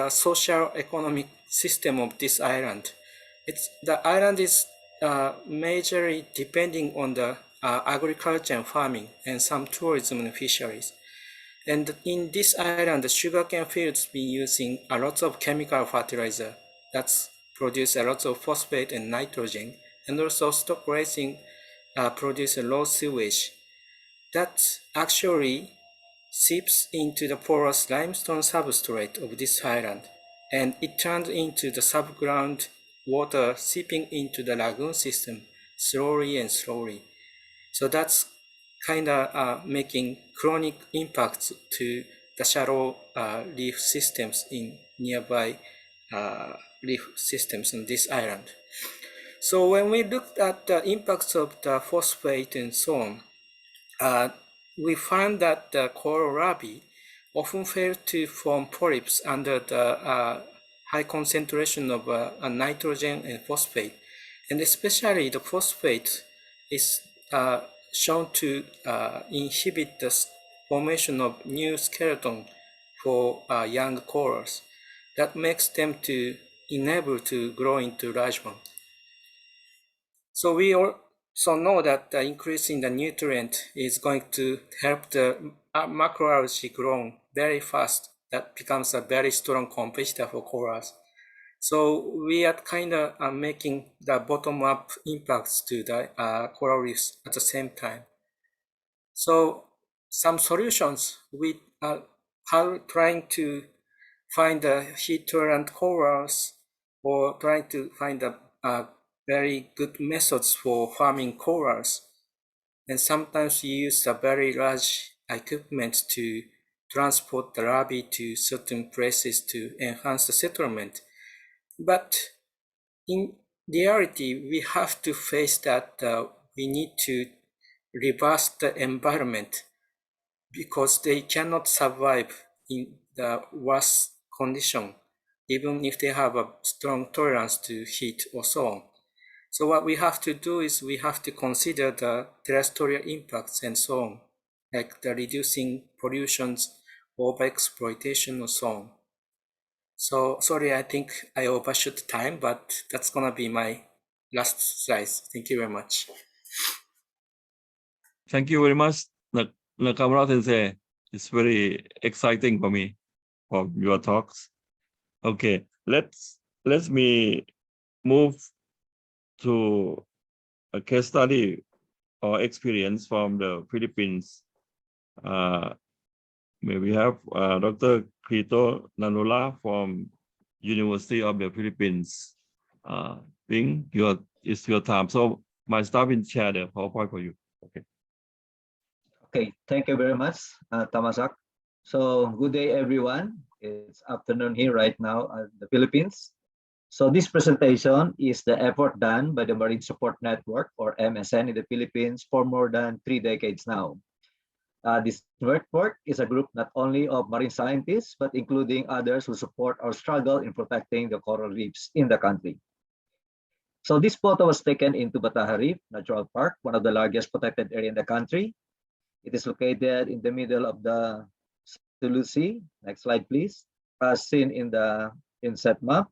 social economic system of this island. The island is majorly depending on the agriculture and farming and some tourism and fisheries. And in this island, the sugarcane fields been using a lot of chemical fertilizer that's produce a lot of phosphate and nitrogen, and also stock raising produce a low sewage. That actually seeps into the porous limestone substrate of this island, and it turns into the subground water seeping into the lagoon system slowly and slowly. So that's kind of making chronic impacts to the shallow reef systems in nearby reef systems on this island. So when we looked at the impacts of the phosphate and so on, we found that the coral larvae often fail to form polyps under the high concentration of nitrogen and phosphate. And especially the phosphate is shown to inhibit the formation of new skeleton for young corals. That makes them to unable to grow into large ones. So we also know that the increase in the nutrient is going to help the macroalgae grow very fast. That becomes a very strong competitor for corals. So we are kind of making the bottom-up impacts to the coral reefs at the same time. So some solutions, we are trying to find the heat-tolerant corals or trying to find the very good methods for farming corals. And sometimes you use a very large equipment to transport the larvae to certain places to enhance the settlement. But in reality, we have to face that we need to reverse the environment because they cannot survive in the worst condition, even if they have a strong tolerance to heat or so on. So what we have to do is we have to consider the terrestrial impacts and so on, like the reducing pollutions, overexploitation or so on. So sorry, I think I overshot time, but that's gonna be my last slide. Thank you very much. Thank you very much, Nakamura Sensei. It's very exciting for me for your talks. Okay, let me move to a case study or experience from the Philippines. May we have Dr. Crito Nanula from University of the Philippines. Think it's your time. So my staff will share the PowerPoint for you. Okay. Okay, thank you very much, Tamasak. So good day, everyone. It's afternoon here right now in the Philippines. So this presentation is the effort done by the Marine Support Network, or MSN, in the Philippines for more than 3 decades now. This network is a group not only of marine scientists, but including others who support our struggle in protecting the coral reefs in the country. So this photo was taken into Bataha Reef Natural Park, one of the largest protected area in the country. It is located in the middle of the Sulu Sea. Next slide, please. As seen in the inset map.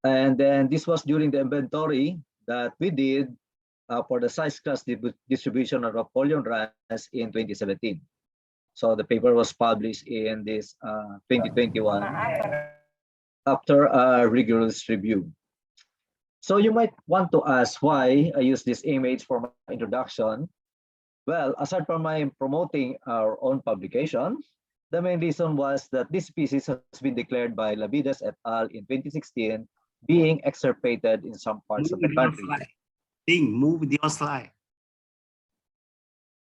And then this was during the inventory that we did for the size class distribution of Apollyon wrasse in 2017. So the paper was published in this 2021 after a rigorous review. So you might want to ask why I use this image for my introduction. Well, aside from my promoting our own publication, the main reason was that this species has been declared by Labidas et al. In 2016 being extirpated in some parts of the country. Move with your slide.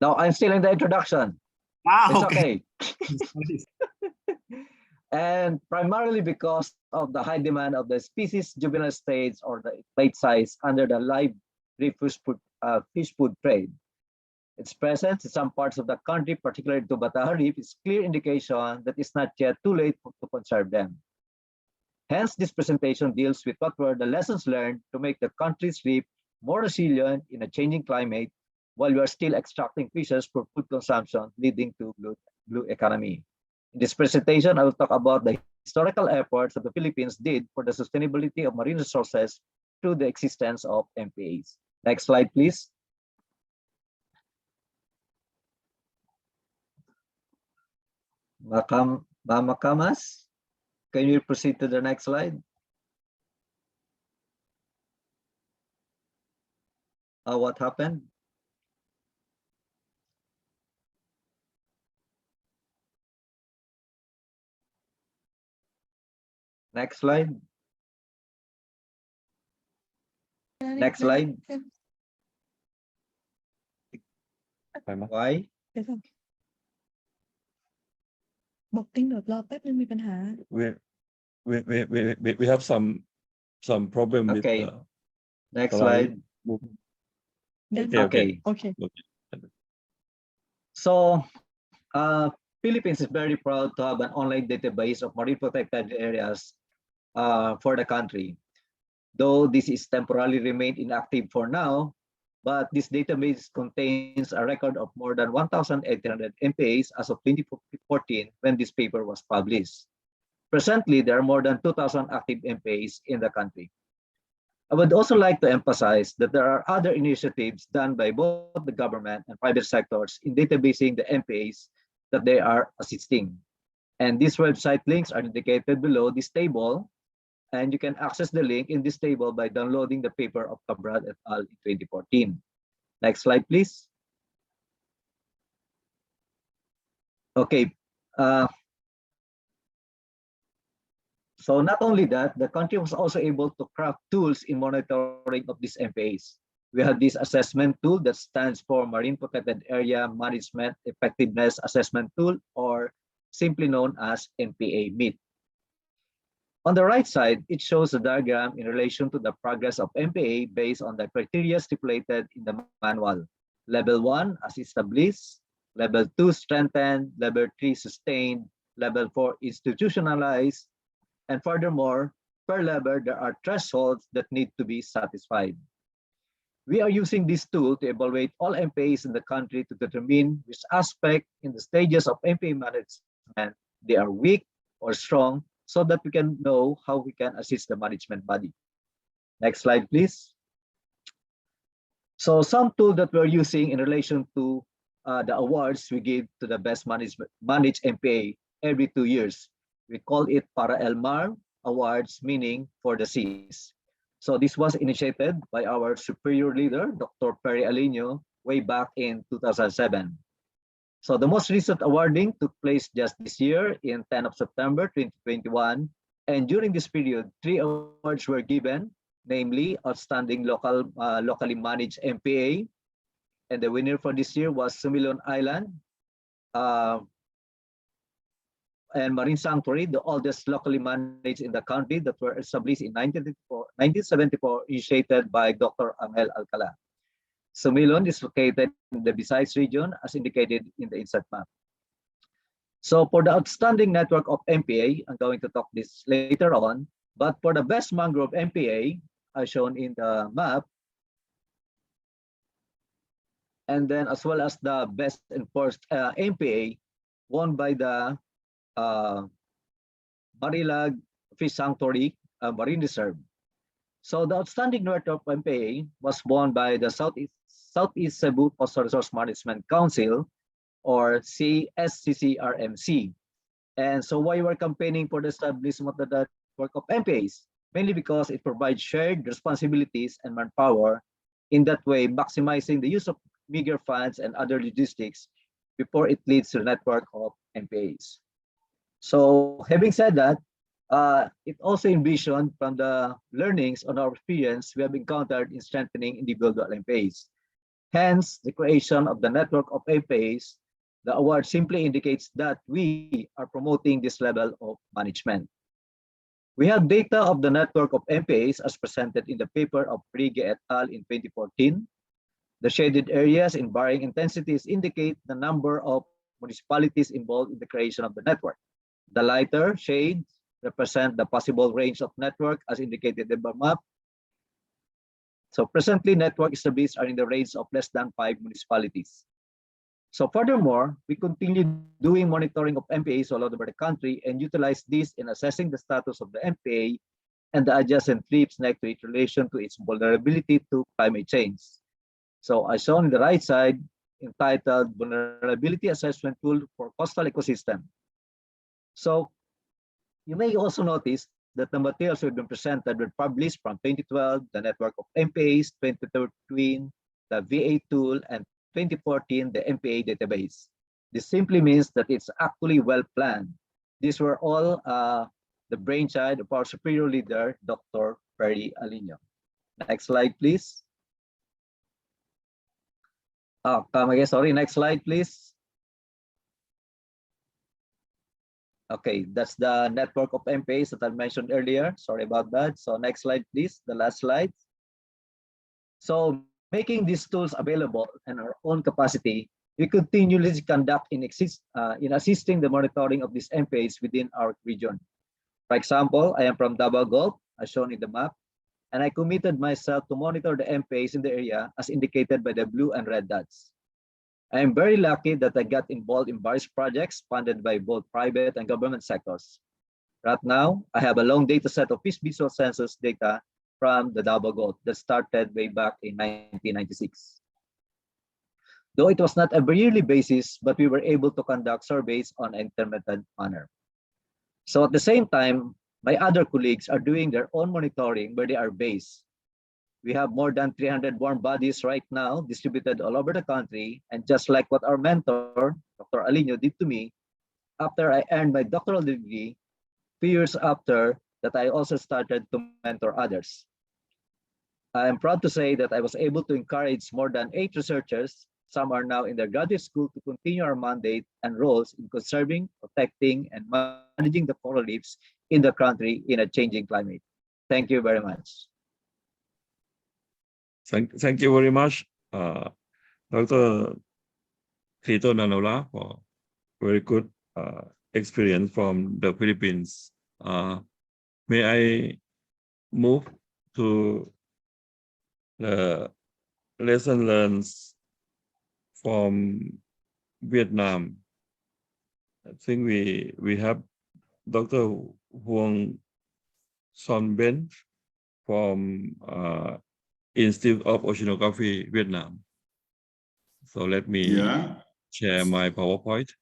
Now I'm still in the introduction. It's okay. And primarily because of the high demand of the species juvenile stage or the plate size under the live reef fish food trade. Its presence in some parts of the country, particularly to Bataha Reef, is clear indication that it's not yet too late to conserve them. Hence, this presentation deals with what were the lessons learned to make the country's reef more resilient in a changing climate while we are still extracting fishes for food consumption, leading to blue economy. In this presentation, I will talk about the historical efforts that the Philippines did for the sustainability of marine resources through the existence of MPAs. Next slide, please. Makamas, can you proceed to the next slide? What happened? Next slide. Next slide. Why? We have some problem with next slide. Okay. So Philippines is very proud to have an online database of marine protected areas for the country. Though this is temporarily remained inactive for now, but this database contains a record of more than 1,800 MPAs as of 2014 when this paper was published. Presently, there are more than 2,000 active MPAs in the country. I would also like to emphasize that there are other initiatives done by both the government and private sectors in databasing the MPAs that they are assisting. And these website links are indicated below this table, and you can access the link in this table by downloading the paper of Cabral et al. In 2014. Next slide, please. Okay. So not only that, the country was also able to craft tools in monitoring of these MPAs. We have this assessment tool that stands for Marine Protected Area Management Effectiveness Assessment Tool, or simply known as MPA-MET. On the right side, it shows a diagram in relation to the progress of MPA based on the criteria stipulated in the manual. Level 1, as established. Level 2, strengthened. Level 3, sustained. Level 4, institutionalized. And furthermore, per level, there are thresholds that need to be satisfied. We are using this tool to evaluate all MPAs in the country to determine which aspect in the stages of MPA management they are weak or strong, so that we can know how we can assist the management body. Next slide, please. So some tool that we're using in relation to the awards we give to the best managed MPA every 2 years. We call it Para El Mar Awards, meaning for the seas. So this was initiated by our superior leader, Dr. Perry Alino, way back in 2007. So the most recent awarding took place just this year in 10 of September 2021. And during this period, 3 awards were given, namely Outstanding Locally Managed MPA. And the winner for this year was Sumilon Island and Marine Sanctuary, the oldest locally managed in the country that were established in 1974, initiated by Dr. Angel Alcala. Sumilon is located in the Visayas region as indicated in the insert map. So for the outstanding network of MPA, I'm going to talk this later on, but for the best mangrove MPA, as shown in the map, and then as well as the best enforced MPA won by the Marilag Fish Sanctuary Marine Reserve. So the outstanding network of MPA was won by the Southeast Cebu Coastal Resource Management Council, or CSCCRMC. And so why we're campaigning for the establishment of the network of MPAs? Mainly because it provides shared responsibilities and manpower, in that way maximizing the use of meager funds and other logistics before it leads to the network of MPAs. So having said that, it also envisioned from the learnings on our experience we have encountered in strengthening individual MPAs. Hence, the creation of the network of MPAs, the award simply indicates that we are promoting this level of management. We have data of the network of MPAs as presented in the paper of Rigue et al. In 2014. The shaded areas in varying intensities indicate the number of municipalities involved in the creation of the network. The lighter shades represent the possible range of network as indicated in the map. So presently, network established are in the range of less than 5 municipalities. So furthermore, we continue doing monitoring of MPAs all over the country and utilize this in assessing the status of the MPA and the adjacent reefs next to its relation to its vulnerability to climate change. So as shown on the right side, entitled Vulnerability Assessment Tool for Coastal Ecosystem. So you may also notice that the materials we've been presented were published from 2012, the network of MPAs, 2013, the VA tool, and 2014, the MPA database. This simply means that it's actually well planned. These were all the brainchild of our superior leader, Dr. Perry Alino. Next slide, please. Oh, come again, sorry, next slide, please. Okay, that's the network of MPAs that I mentioned earlier. Sorry about that. So next slide, please, the last slide. So making these tools available in our own capacity, we continuously conduct in assisting the monitoring of these MPAs within our region. For example, I am from Davao Gulf, as shown in the map, and I committed myself to monitor the MPAs in the area as indicated by the blue and red dots. I am very lucky that I got involved in various projects funded by both private and government sectors. Right now, I have a long data set of fish visual census data from the Davao Gulf that started way back in 1996. Though it was not a yearly basis, but we were able to conduct surveys on an intermittent manner. So at the same time, my other colleagues are doing their own monitoring where they are based. We have more than 300 warm bodies right now distributed all over the country. And just like what our mentor, Dr. Alino, did to me, after I earned my doctoral degree, 2 years after that, I also started to mentor others. I am proud to say that I was able to encourage more than 8 researchers. Some are now in their graduate school to continue our mandate and roles in conserving, protecting, and managing the coral reefs in the country in a changing climate. Thank you very much. Thank you very much, Dr. Tito Nanola, for very good experience from the Philippines. May I move to the lesson learned from Vietnam? I think we have Dr. Huong Son Ben from Institute of Oceanography, Vietnam. So let me share my PowerPoint.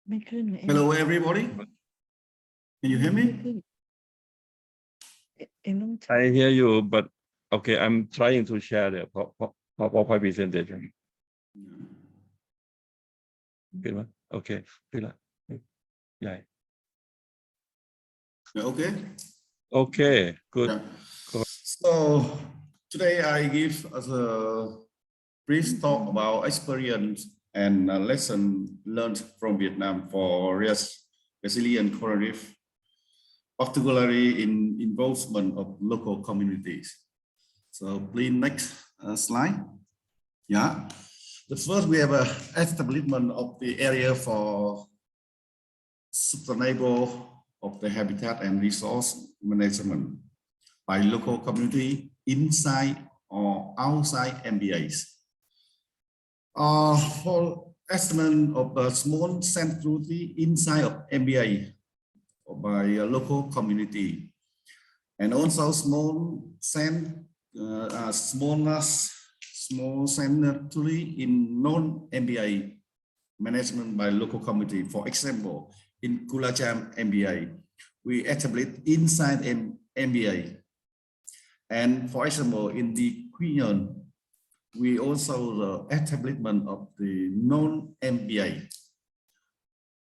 Hello, everybody. Can you hear me? I hear you, but okay, I'm trying to share the PowerPoint presentation. Good one. Okay. Good. Yeah. Okay. Okay. Good. Yeah. So today I give us a brief talk about experience and lesson learned from Vietnam for resilient coral reef, particularly in involvement of local communities. So please next slide. Yeah. The first we have a establishment of the area for sustainable of the habitat and resource management by local community inside or outside MBAs. For estimate of a small sanctuary inside of MBA by a local community, and also small sanctuary in non-MBA management by local community. For example, in Kulacham MBA, we established inside MBA. And for example, in the Queen, we also the establishment of the non-MBA.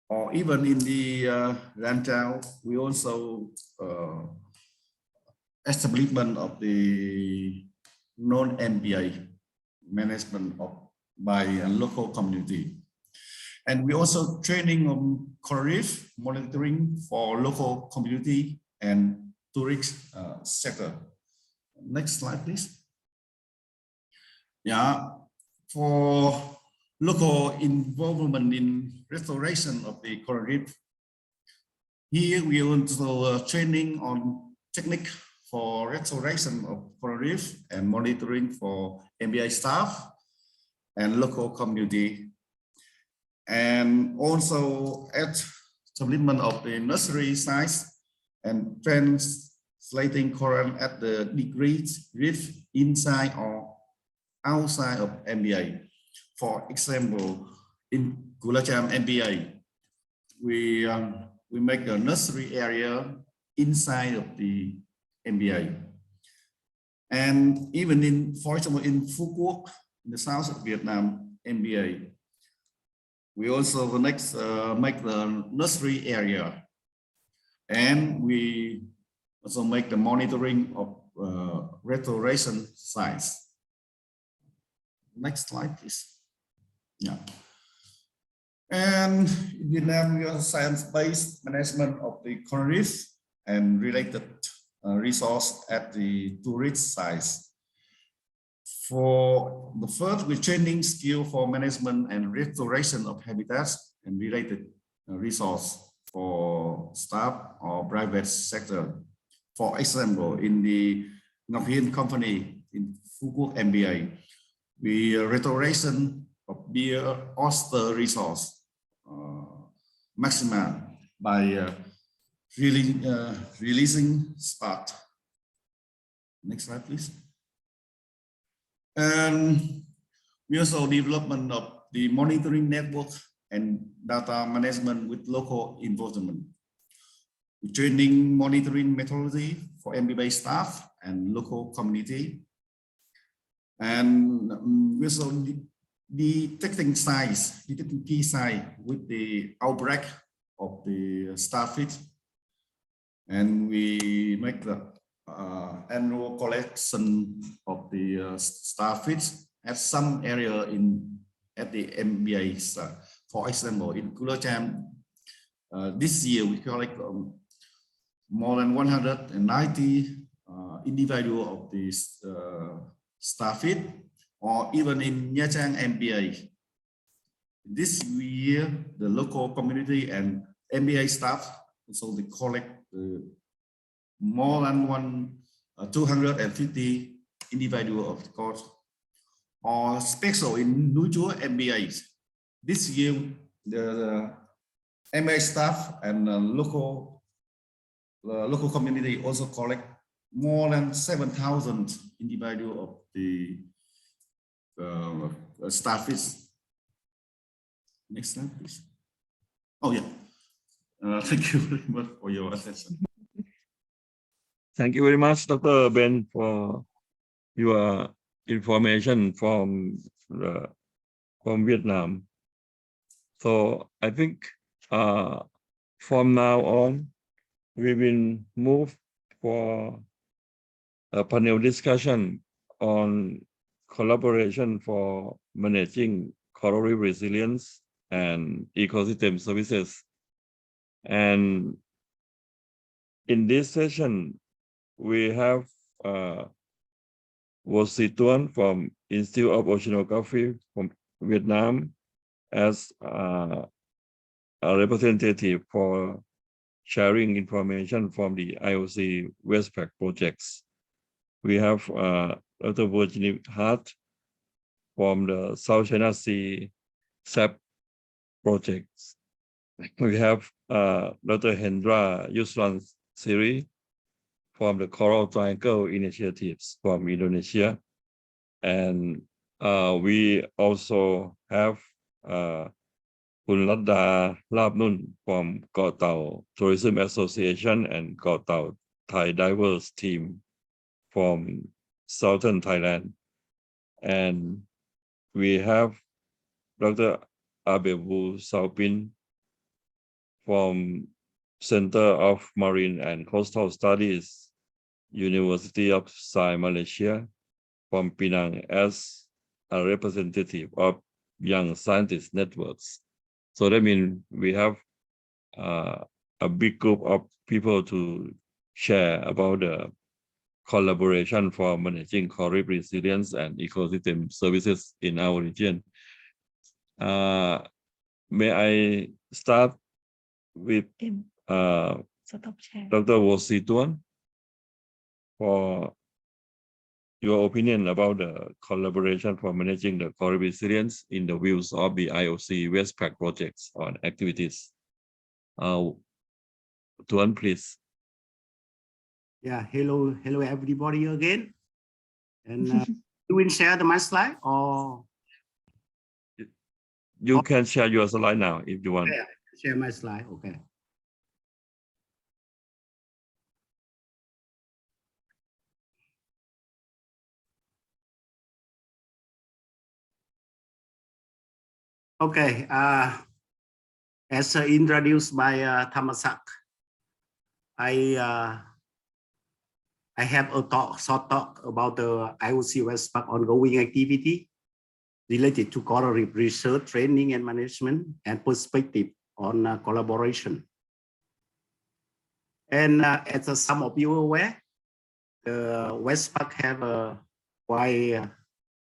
Or even in the Rantau, we also establishment of the non-MBA management of by a local community. And we also training on coral reef monitoring for local community and tourist sector. Next slide, please. Yeah, for local involvement in restoration of the coral reef. Here we also training on technique for restoration of coral reef and monitoring for MBA staff and local community. And also establishment of the nursery sites and translating coral at the degrees reef inside or outside of MBA. For example, in Kulacham MBA, we make a nursery area inside of the MBA. And even in, for example, in Phu Quoc, in the south of Vietnam, MBA, we also next make the nursery area, and we also make the monitoring of restoration sites. Next slide, please. Yeah. And in Vietnam, we have science-based management of the coral reef and related resource at the tourist sites. For the first, we're training skill for management and restoration of habitats and related resource for staff or private sector. For example, in the Ngọc Hiên company in Phu Quoc MBA, we restoration of beer oyster resource maxima by releasing spot. Next slide, please. And we also development of the monitoring network and data management with local involvement. Training monitoring methodology for MBA staff and local community. And we also detecting key signs with the outbreak of the starfish. And we make the annual collection of the starfish at some area at the MBA. For example, in Kulacham, this year we collect more than 190 individual of these starfish, or even in Nha Trang MBA. This year, the local community and MBA staff, so they collect more than 250 individual of the course, or special in Núi Chúa MBA. This year, the MBA staff and local community also collect more than 7,000 individual of the starfish. Next slide, please. Oh yeah. Thank you very much for your attention. Thank you very much, Dr. Ben, for your information from Vietnam. So I think from now on, we will move for a panel discussion on collaboration for managing coral reef resilience and ecosystem services. And in this session, we have Tuan from Institute of Oceanography from Vietnam as a representative for sharing information from the IOC WESTPAC projects. We have Dr. Virginie Hart from the South China Sea SAP projects. We have Dr. Hendra Yusran Siri from the Coral Triangle Initiatives from Indonesia. And we also have Kunladda Labnun from Koh Tao Tourism Association and Koh Tao Thai Divers Team from Southern Thailand. And we have Dr. Abebu Saupin from Center of Marine and Coastal Studies, University of Science Malaysia, from Penang as a representative of Young Scientist Networks. So that means we have a big group of people to share about the collaboration for managing coral reef resilience and ecosystem services in our region. May I start with Dr. Tuan for your opinion about the collaboration for managing the coral resilience in the views of the IOC WESTPAC projects on activities. Tuan, please. Yeah, hello everybody again. And you will share my slide or? You can share your slide now if you want. Yeah, share my slide, okay. Okay, as introduced by Thamasak, I have a short talk about the IOC WESTPAC ongoing activity related to coral reef research, training and management, and perspective on collaboration. And as some of you are aware, the WESTPAC have a quite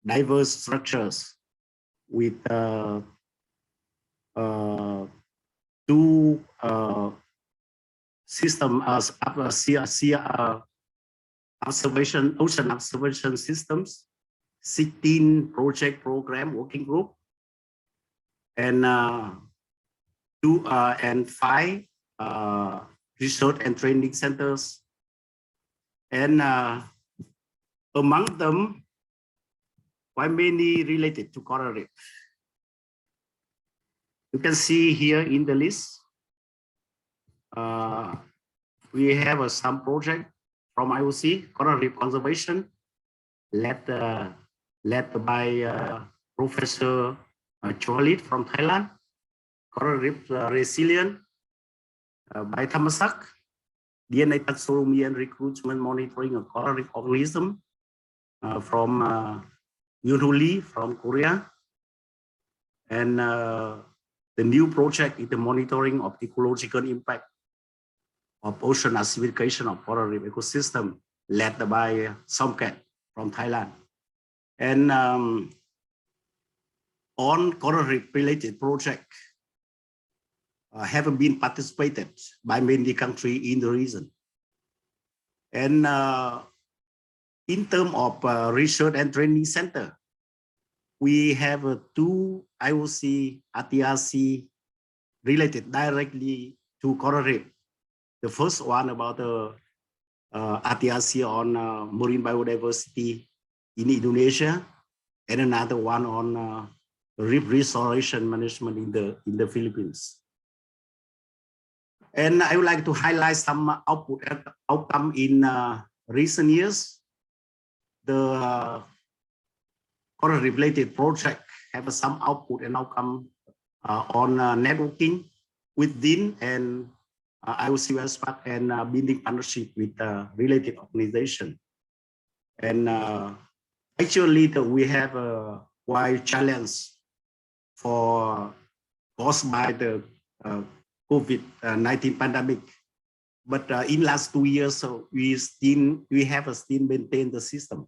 diverse structures with two system ocean observation systems, 16 project program working group, and 2 and 5 research and training centers, and among them quite many related to coral reef. You can see here in the list, we have some project from IOC, coral reef conservation, led by Professor Cholit from Thailand, coral reef resilient by Thamasak, DNA taxonomy and recruitment monitoring of coral reef organism from Yunhuli from Korea, and the new project is the monitoring of the ecological impact of ocean acidification of coral reef ecosystem, led by Somkat from Thailand. And on coral reef related project have been participated by many countries in the region. And in terms of research and training center, we have 2 IOC RTRC related directly to coral reef. The first one about the RTRC on marine biodiversity in Indonesia, and another one on reef restoration management in the Philippines. And I would like to highlight some outcome in recent years. The coral-related project have some output and outcome on networking within and IOC WESTPAC and building partnership with related organization. And actually, we have a wide challenge for caused by the COVID-19 pandemic. But in last 2 years, we have still maintained the system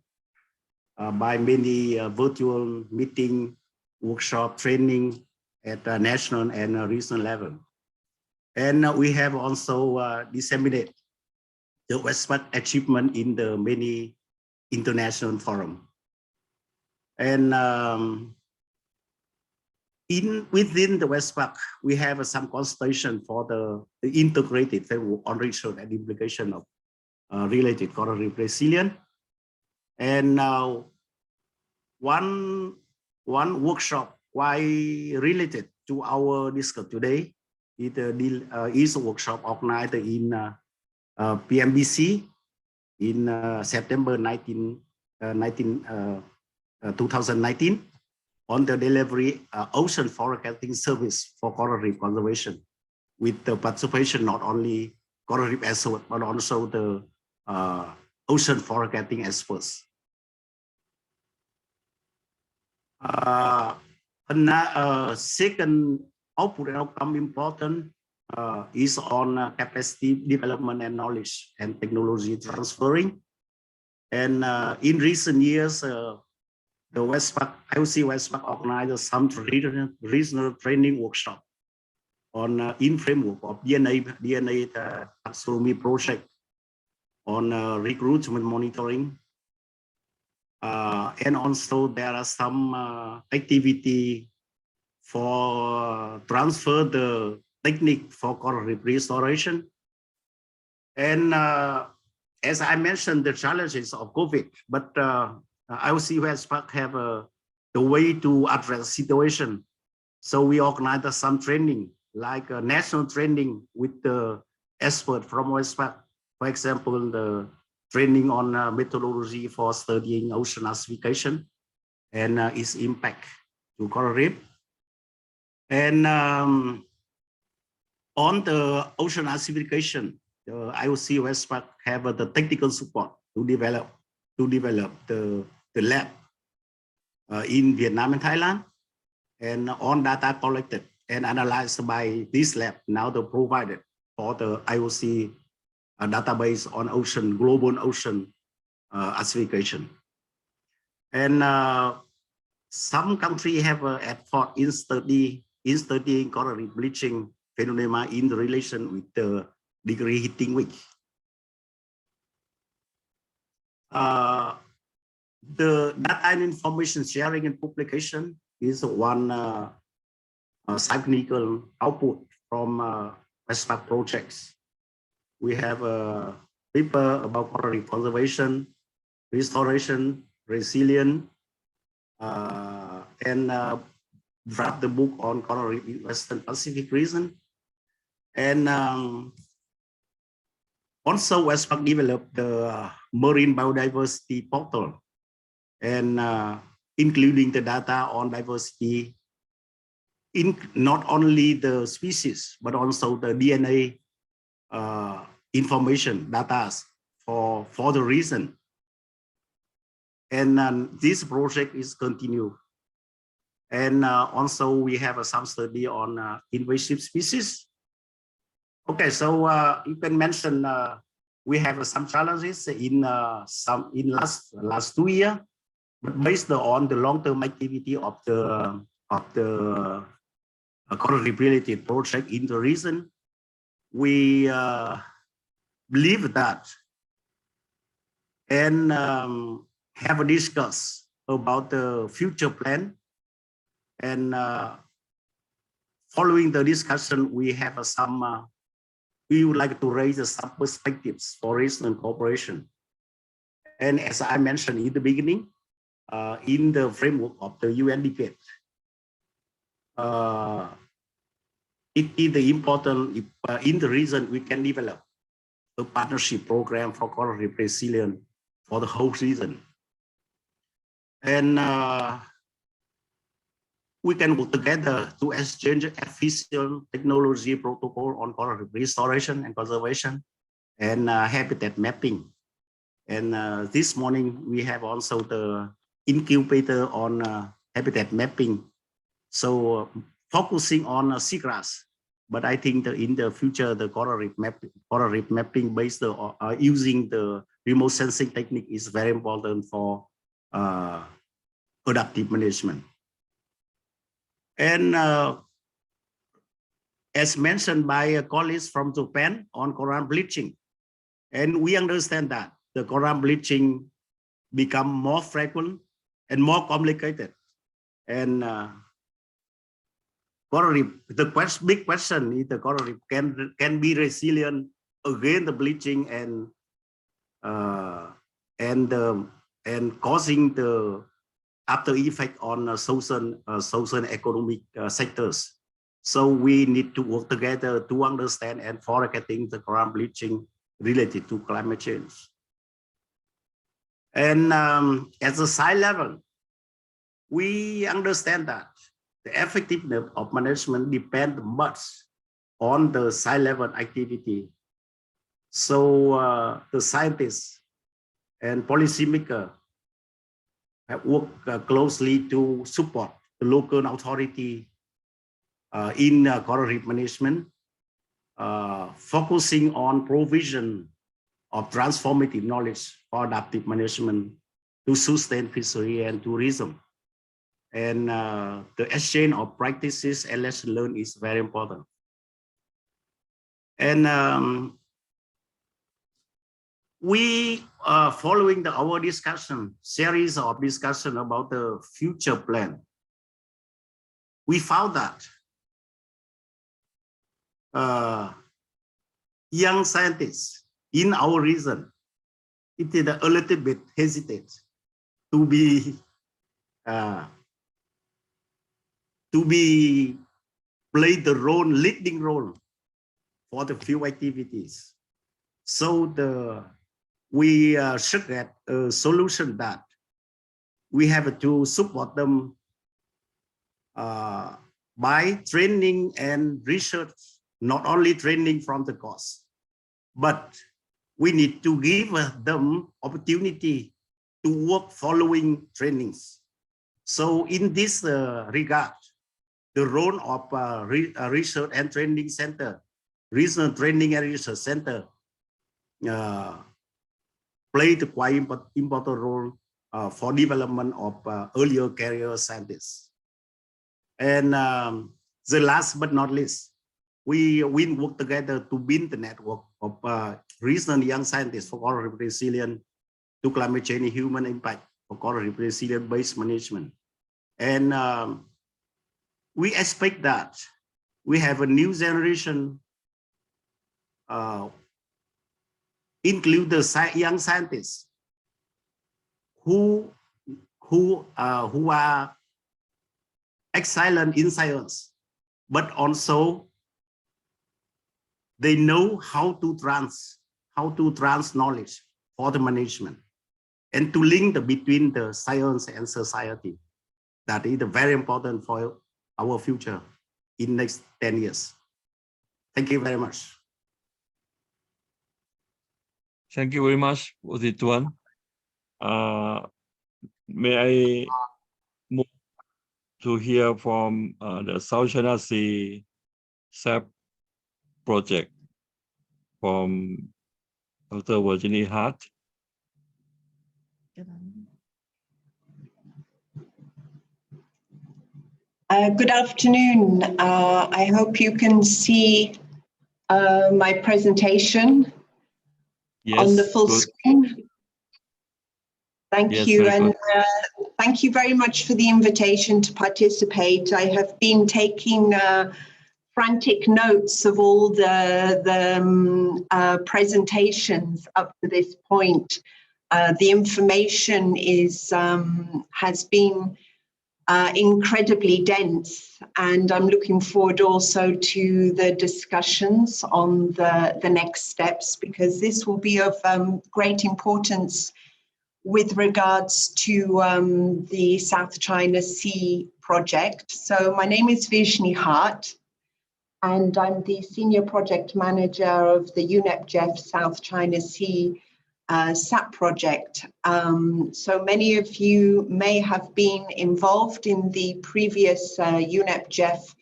by many virtual meeting, workshop, training at national and regional level. And we have also disseminated the WESTPAC achievement in the many international forum. And within the WESTPAC, we have some consultation for the integrated framework on research and implication of related coral reef resilience. And one workshop quite related to our discussion today is a workshop organized in PMBC in September 2019 on the delivery ocean forecasting service for coral reef conservation, with the participation not only coral reef experts but also the ocean forecasting experts. Second output and outcome important is on capacity development and knowledge and technology transferring. And in recent years, the WESTPAC, IOC WESTPAC organized some regional training workshop on in framework of DNA taxonomy project on recruitment monitoring. And also there are some activity for transfer the technique for coral reef restoration. And as I mentioned, the challenges of COVID, but IOC WESTPAC have the way to address the situation. So we organized some training, like a national training with the expert from WESTPAC. For example, the training on methodology for studying ocean acidification and its impact to coral reef. And on the ocean acidification, the IOC WESTPAC have the technical support to develop the lab in Vietnam and Thailand, and on data collected and analyzed by this lab now they're provided for the IOC database on ocean, global ocean acidification. And some countries have an effort in studying coral reef bleaching phenomena in relation with the degree heating week. The data and information sharing and publication is one technical output from WESTPAC projects. We have a paper about coral reef conservation, restoration, resilience, and draft the book on coral reef in Western Pacific region. And also WESTPAC developed the marine biodiversity portal, and including the data on diversity in not only the species, but also the DNA information data for the reason. And this project is continued. And also we have some study on invasive species. Okay, so you can mention we have some challenges in last 2 years, but based on the long-term activity of the coral reef related project in the region, we believe that and have a discuss about the future plan. And following the discussion, we have some. We would like to raise some perspectives for regional cooperation. And as I mentioned in the beginning, in the framework of the UNDP, it is the important in the region we can develop a partnership program for coral reef resilience for the whole region. And we can work together to exchange efficient technology protocol on coral reef restoration and conservation and habitat mapping. And this morning we have also the incubator on habitat mapping. So focusing on seagrass, but I think that in the future the coral reef mapping based using the remote sensing technique is very important for adaptive management. And as mentioned by colleagues from Japan on coral bleaching, and we understand that the coral bleaching become more frequent and more complicated. And coral reef, the big question is the coral reef can be resilient against the bleaching and causing the after effect on social economic sectors. So we need to work together to understand and forecasting the coral bleaching related to climate change. And at the site level, we understand that the effectiveness of management depends much on the site level activity. So the scientists and policymakers have worked closely to support the local authority in coral reef management, focusing on provision of transformative knowledge for adaptive management to sustain fishery and tourism. And the exchange of practices and lessons learned is very important. And we are following our discussion, series of discussion about the future plan. We found that young scientists in our region, it is a little bit hesitant to be play the role, leading role for the few activities. So we should get a solution that we have to support them by training and research, not only training from the course, but we need to give them opportunity to work following trainings. So in this regard, the role of research and training center, regional training and research center played a quite important role for development of earlier career scientists. And the last but not least, we work together to build the network of regional young scientists for coral reef resilience to climate change and human impact for coral reef resilience based management. And we expect that we have a new generation include the young scientists who are excellent in science, but also they know how to trans knowledge for the management and to link between the science and society. That is very important for our future in next 10 years. Thank you very much. Thank you very much, Tuan. May I move to hear from the South China Sea SAP project from Dr. Virginie Hart. Good afternoon. I hope you can see my presentation on the full screen. Thank you, and thank you very much for the invitation to participate. I have been taking frantic notes of all the presentations up to this point. The information is has been incredibly dense, and I'm looking forward also to the discussions on the next steps, because this will be of great importance with regards to the South China Sea project. So my name is Vishni Hart, and I'm the Senior Project Manager of the UNEP-JEF South China Sea SAP project. So many of you may have been involved in the previous UNEP-JEF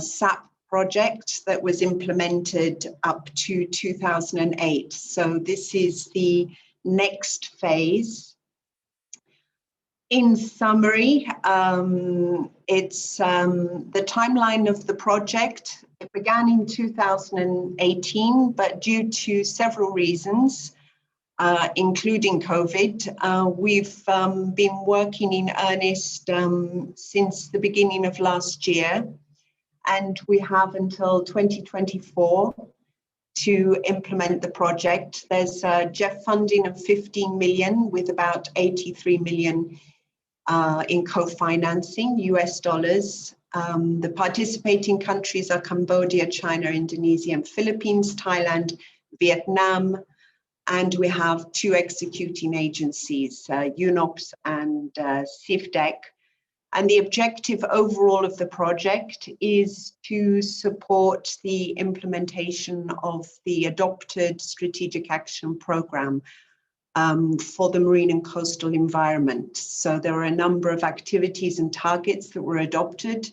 SAP project that was implemented up to 2008. So this is the next phase. In summary, it's the timeline of the project. It began in 2018, but due to several reasons, including COVID, we've been working in earnest since the beginning of last year, and we have until 2024 to implement the project. There's JEF funding of 15 million with about 83 million in co-financing US dollars. The participating countries are Cambodia, China, Indonesia, and Philippines, Thailand, Vietnam, and we have 2 executing agencies, UNOPS and CIFDEC. And the objective overall of the project is to support the implementation of the adopted Strategic Action Programme for the marine and coastal environment. So there are a number of activities and targets that were adopted,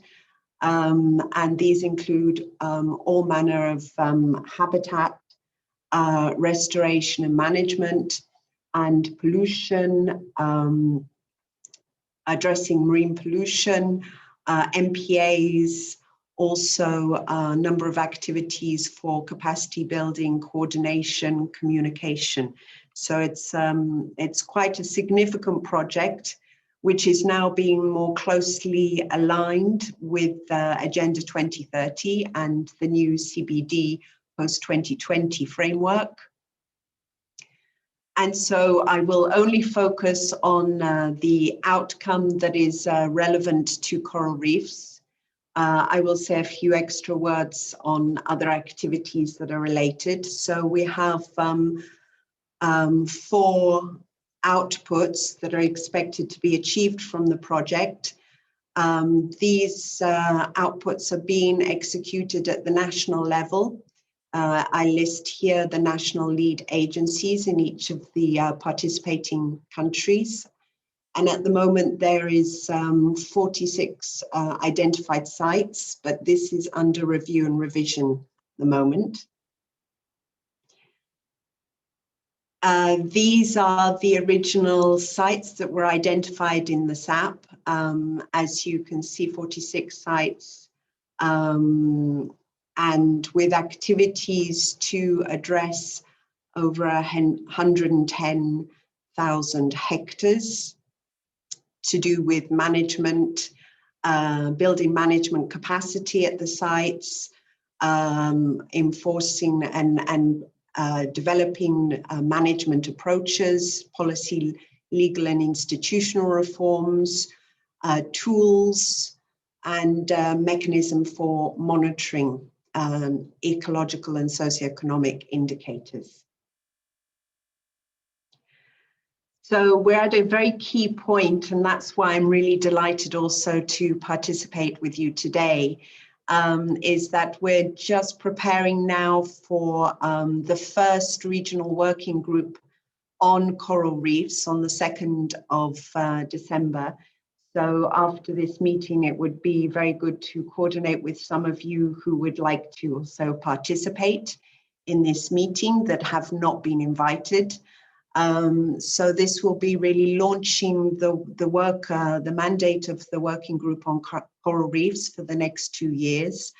and these include all manner of habitat restoration and management, and pollution, addressing marine pollution, MPAs, also a number of activities for capacity building, coordination, communication. So it's quite a significant project, which is now being more closely aligned with Agenda 2030 and the new CBD post-2020 framework. And so I will only focus on the outcome that is relevant to coral reefs. I will say a few extra words on other activities that are related. So we have 4 outputs that are expected to be achieved from the project. These outputs are being executed at the national level. I list here the national lead agencies in each of the participating countries. And at the moment, there is 46 identified sites, but this is under review and revision at the moment. These are the original sites that were identified in the SAP. As you can see, 46 sites, and with activities to address over 110,000 hectares to do with management, building management capacity at the sites, enforcing and developing management approaches, policy, legal and institutional reforms, tools, and mechanism for monitoring ecological and socioeconomic indicators. So we're at a very key point, and that's why I'm really delighted also to participate with you today, is that we're just preparing now for the first regional working group on coral reefs on the 2nd of December. So after this meeting, it would be very good to coordinate with some of you who would like to also participate in this meeting that have not been invited. So this will be really launching the work, the mandate of the working group on coral reefs for the next 2 years.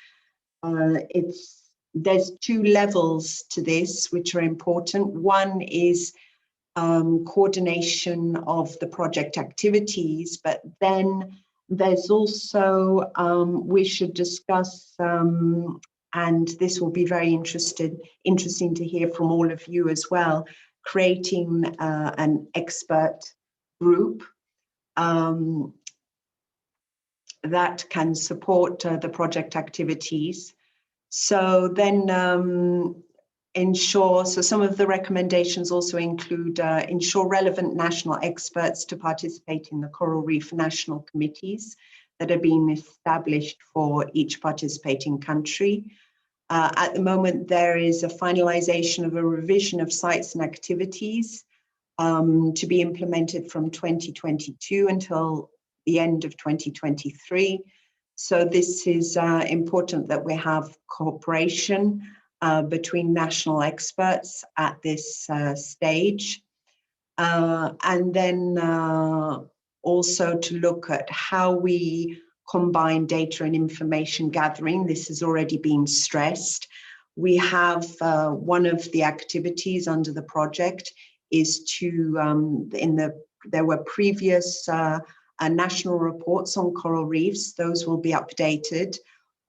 There's 2 levels to this, which are important. One is coordination of the project activities, but then there's also, we should discuss, and this will be very interesting to hear from all of you as well, creating an expert group that can support the project activities. So then ensure, so some of the recommendations also include ensure relevant national experts to participate in the coral reef national committees that are being established for each participating country. At the moment, there is a finalization of a revision of sites and activities to be implemented from 2022 until the end of 2023. So this is important that we have cooperation between national experts at this stage. And then also to look at how we combine data and information gathering. This has already been stressed. We have one of the activities under the project is to, there were previous national reports on coral reefs. Those will be updated.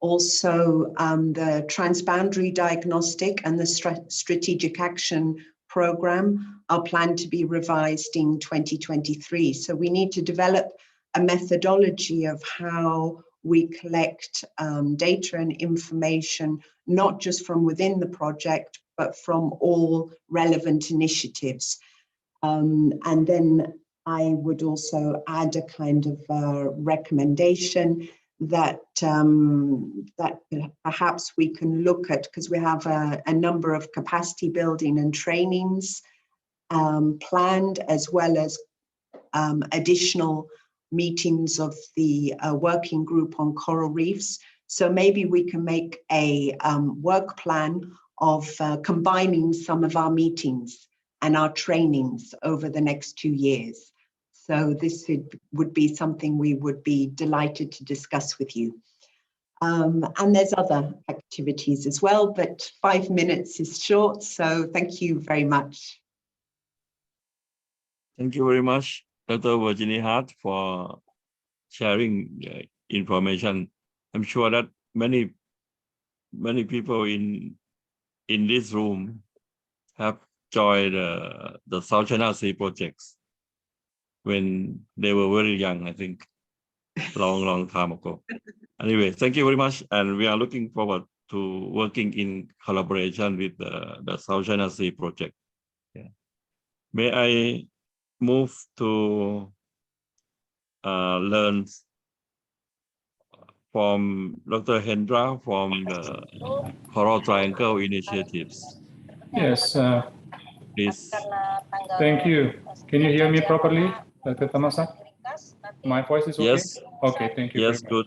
Also, the transboundary diagnostic and the strategic action program are planned to be revised in 2023. So we need to develop a methodology of how we collect data and information, not just from within the project, but from all relevant initiatives. And then I would also add a kind of recommendation that that perhaps we can look at, because we have a number of capacity building and trainings planned, as well as additional meetings of the working group on coral reefs. So maybe we can make a work plan of combining some of our meetings and our trainings over the next 2 years. So this would be something we would be delighted to discuss with you. And there's other activities as well, but 5 minutes is short, so thank you very much. Thank you very much, Dr. Virginie Hart, for sharing information. I'm sure that many people in this room have joined the South China Sea projects when they were very young, I think, long time ago. Anyway, thank you very much, and we are looking forward to working in collaboration with the South China Sea project. Yeah. May I move to learn from Dr. Hendra from the Coral Triangle Initiatives. Yes. Please. Thank you. Can you hear me properly, Dr. Tamasa? My voice is okay? Yes. Okay, thank you. Yes, very much. good.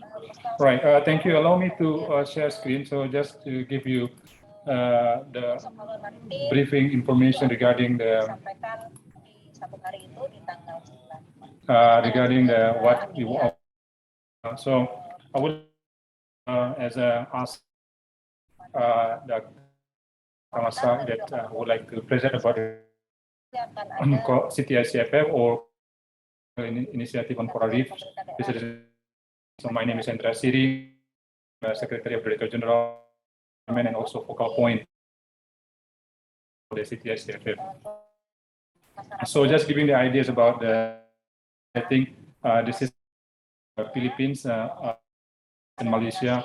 Right, thank you. Allow me to share screen. So just to give you the briefing information regarding the what you so I will as a ask the Tamasa that would like to present about CTICFF or initiative on coral reef. So my name is Endra Siri, Secretary of Director General, and also focal point for the CTICFF. So just giving the ideas about the, I think this is Philippines and Malaysia,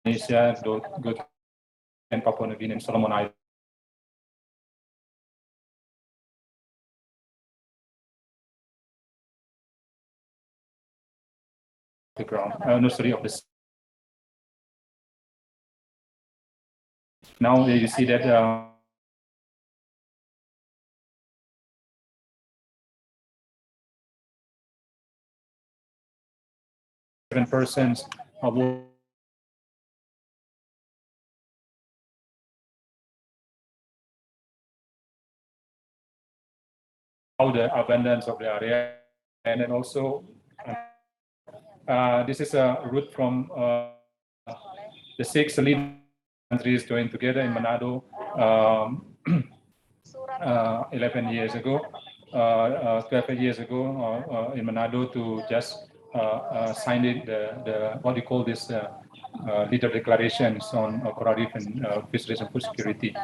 Indonesia, good, and Papua New Guinea and Solomon Islands. The ground nursery of this. Now you see that 7% of the abundance of the area, and then also this is a route from the 6 leading countries joined together in Manado 11 years ago, 12 years ago in Manado to just sign it, the what you call this leader declarations on coral reef and fisheries and food security.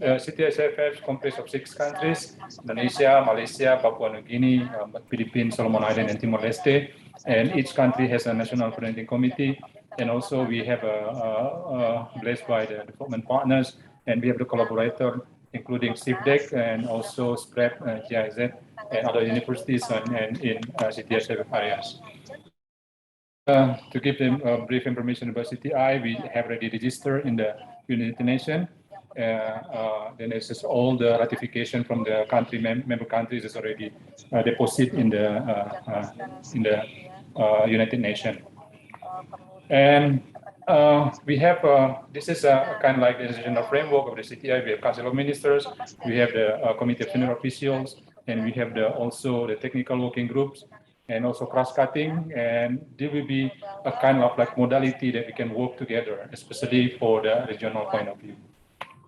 CTSFF consists of 6 countries: Indonesia, Malaysia, Papua New Guinea, Philippines, Solomon Island, and Timor-Leste. And each country has a national coordinating committee. And also we have blessed by the development partners, and we have the collaborator, including CIFDEC and also SPREP, GIZ, and other universities and in CTSFF areas. To give them brief information about CTI, we have already registered in the United Nations. Then this is all the ratification from the country member countries is already deposited in the United Nations. And we have this is a kind of like the regional framework of the CTI. We have Council of Ministers, we have the Committee of Senior Officials, and we have also the technical working groups, and also cross-cutting, and there will be a kind of like modality that we can work together, especially for the regional point of view.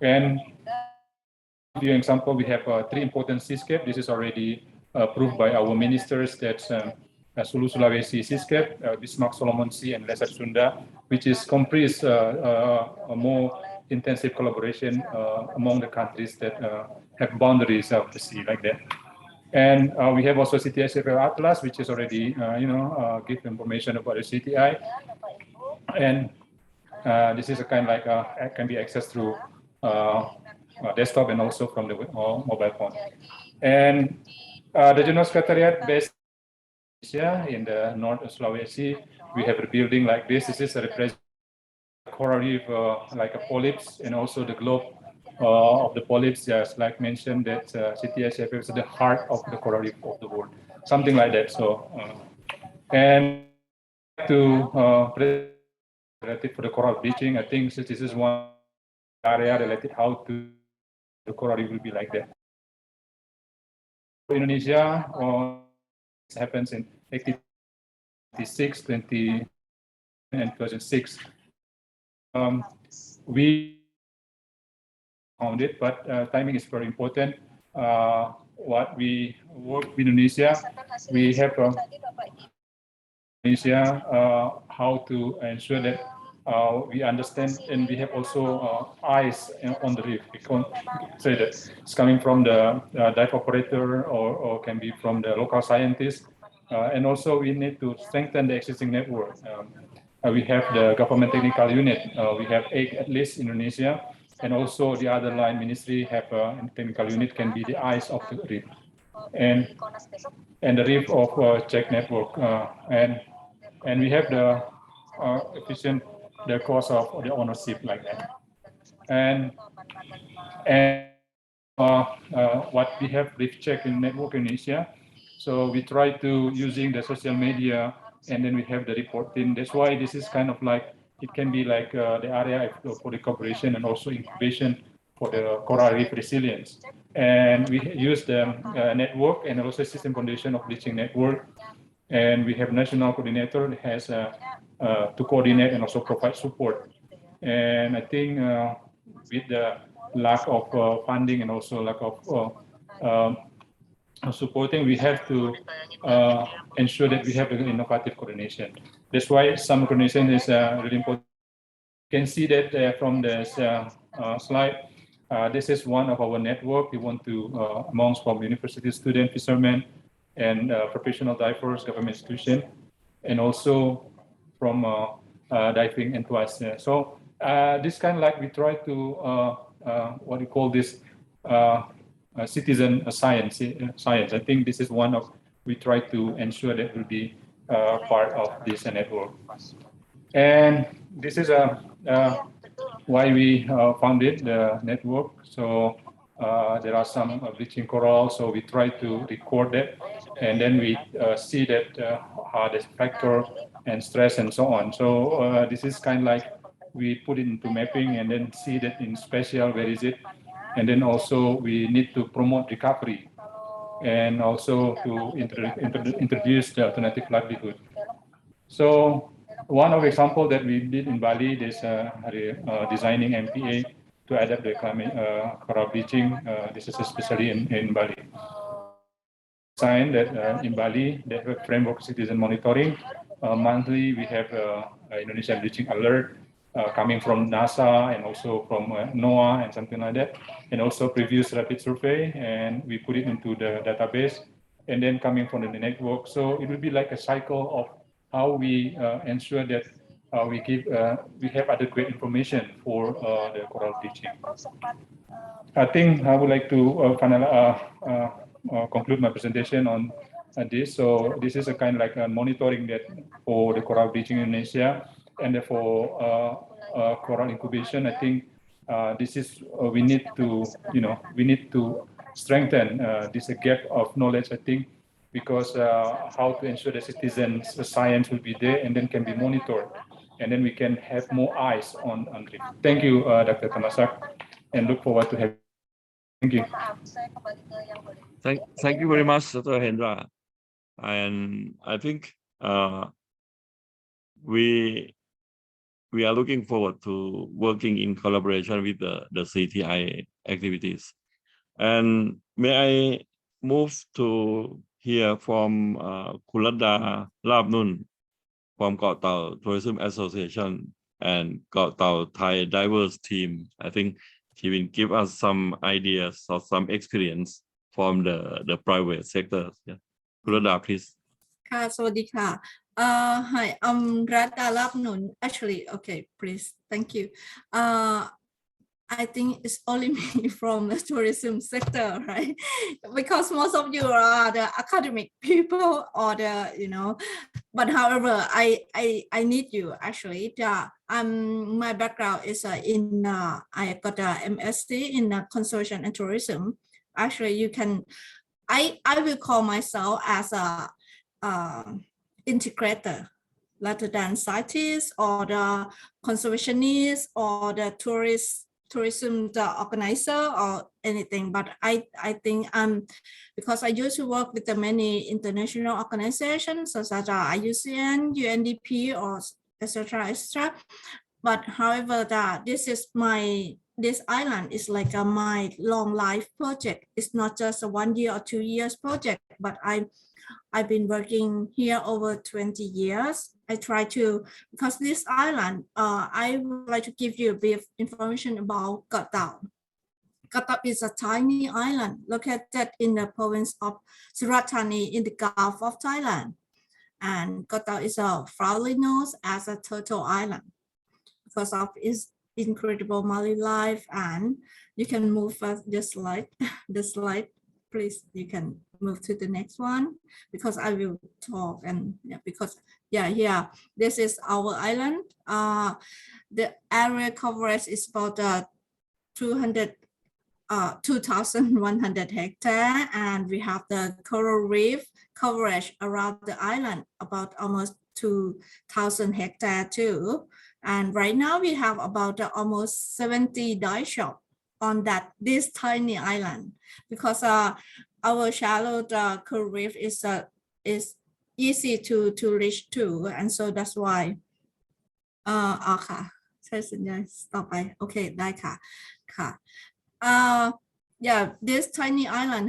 And to give you an example, we have 3 important seascape. This is already approved by our ministers. That's Sulu Sulawesi Seascape, Bismarck Solomon Sea, and Lesser Sunda, which is comprise a more intensive collaboration among the countries that have boundaries of the sea like that. And we have also CTI Atlas, which is already, give information about the CTI. And this is a kind of like, can be accessed through desktop and also from the mobile phone. And the General Secretariat based in the North of Sulawesi, we have a building like this. This is a representative coral reef, like a polyps, and also the globe of the polyps, just like mentioned, that CTSFF is the heart of the coral reef of the world, something like that. So, and to related for the coral bleaching, I think this is one area related how to the coral reef will be like that. For Indonesia, it happens in 86, 20, and 2006. We found it, but timing is very important. What we work with Indonesia, we have Indonesia how to ensure that we understand, and we have also eyes on the reef. We can't say that it's coming from the dive operator or can be from the local scientists. And also we need to strengthen the existing network. We have the government technical unit. We have 8 at least in Indonesia. And also the other line ministry have a technical unit, can be the eyes of the reef. And the reef of check network. And we have the efficient, the cost of the ownership like that. And what we have reef check in network in Asia. So we try to using the social media, and then we have the reporting. That's why this is kind of like, it can be like the area for the cooperation and also incubation for the coral reef resilience. And we use the network and also system foundation of bleaching network. And we have national coordinator that has to coordinate and also provide support. And I think with the lack of funding and also lack of supporting, we have to ensure that we have the innovative coordination. That's why some coordination is really important. You can see that from this slide. This is one of our network. We want to, amongst from university students, fishermen, and professional divers, government institution, and also from diving enthusiasts. So this kind of like we try to what we call this citizen science. I think this is one of we try to ensure that will be part of this network. And this is why we founded the network. So there are some bleaching coral, so we try to record it, and then we see that how the factor and stress and so on. So this is kind of like we put it into mapping and then see that in spatial, where is it? And then also we need to promote recovery and also to introduce the alternative livelihood. So one of the example that we did in Bali is designing MPA to adapt the climate coral bleaching. This is especially in Bali. Sign that in Bali, they have a framework citizen monitoring. Monthly, we have Indonesian bleaching alert. coming from NASA and also from NOAA and something like that, and also previous rapid survey, and we put it into the database, and then coming from the network. So it will be like a cycle of how we ensure that we have adequate information for the coral bleaching. I think I would like to conclude my presentation on this. So this is a kind of like a monitoring that for the coral bleaching in Indonesia, and for coral incubation. I think this is we need to strengthen this gap of knowledge. I think because how to ensure the citizens, the science will be there and then can be monitored, and then we can have more eyes on Reef. Thank you, Dr. Tamasak, and look forward to having. Thank you. Thank you very much, Dr. Hendra. And I think we are looking forward to working in collaboration with the CTI activities. And may I move to hear from Kulada Labnun from Got Tau Tourism Association and Got Tau Thai Diverse Team. I think he will give us some ideas or some experience from the private sector. Yeah. Kulada, please. Sawadika. Hi, I'm Radha Labnun. Actually, okay, please. Thank you. I think it's only me from the tourism sector, right? Because most of you are the academic people or the, but however, I need you actually. My background is in, I got a MSc in conservation and tourism. Actually, I will call myself as a integrator rather than scientist or the conservationist or the tourism organizer or anything, but I think because I used to work with the many international organizations such as IUCN, UNDP, or etc. etc. But however, this island is like my long life project. It's not just a 1 year or 2 years project, but I've been working here over 20 years. I try to, because this island, I would like to give you a bit of information about Got Tau. Got Tau is a tiny island located in the province of Surat Thani in the Gulf of Thailand. And Got Tau is proudly known as a turtle island because of its incredible marine life. And you can move the slide, please. You can move to the next one because I will talk and this is our island. The area coverage is about 2,100 hectares, and we have the coral reef coverage around the island about almost 2,000 hectares too. And right now we have about almost 70 dive shops on this tiny island because our shallow coral reef is easy to reach to, and so that's whyค่ะใช้สัญญาณต่อไปโอเคได้ค่ะค่ะthis tiny island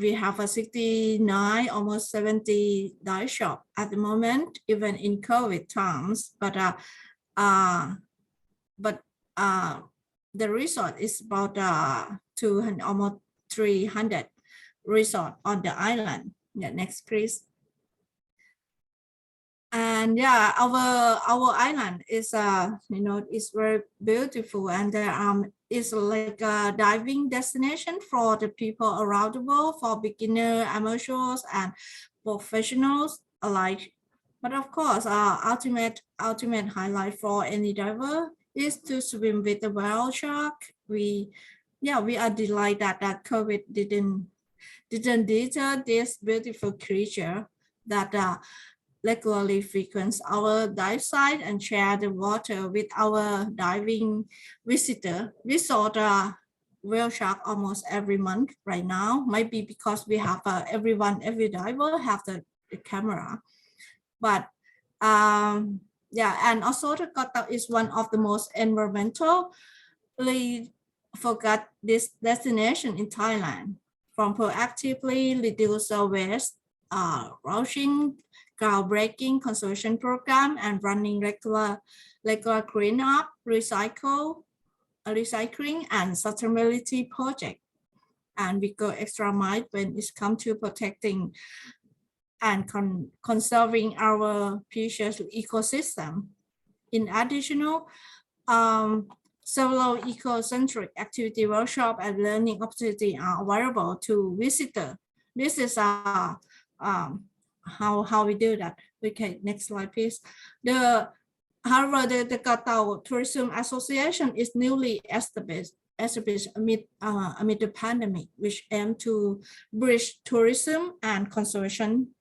we have a 69 almost 70 dive shop at the moment, even in COVID times, but the resort is about 200 almost 300 resort on the island. Next please. And our island is is very beautiful, and there is like a diving destination for the people around the world, for beginner, amateurs, and professionals alike. But of course, our ultimate highlight for any diver is to swim with the whale shark. We are delighted that COVID didn't deter this beautiful creature that regularly frequents our dive site and share the water with our diving visitor. We saw the whale shark almost every month right now. Might be because we have every diver have the camera, but and also the Got Tau is one of the most environmentally focused this destination in Thailand, from proactively reduce waste launching groundbreaking conservation program and running regular cleanup, recycling and sustainability project. And we go extra mile when it comes to protecting and conserving our precious ecosystem. In addition, several eco-centric activity workshop and learning opportunity are available to visitors. This is how we do that. Okay, next slide, please. However, the Koh Tao Tourism Association is newly established amid the pandemic, which aim to bridge tourism and conservation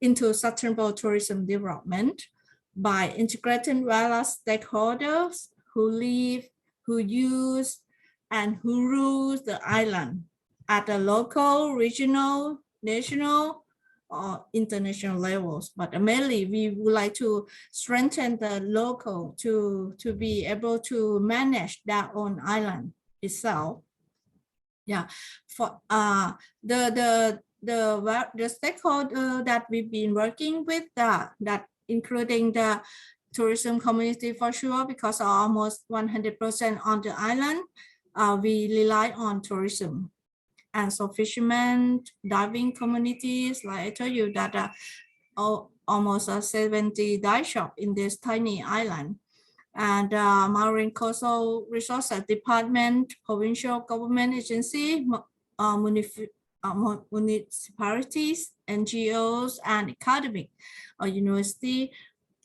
into sustainable tourism development by integrating various stakeholders who live, who use, and who rule the island at the local, regional, national, or international levels. But mainly, we would like to strengthen the local to be able to manage their own island itself. Yeah, for the stakeholder that we've been working with, that including the tourism community for sure, because almost 100% on the island, we rely on tourism. And so fishermen, diving communities, like I told you that almost 70 dive shop in this tiny island. And Marine Coastal Resources Department, provincial government agency, municipalities, NGOs, and academic or university.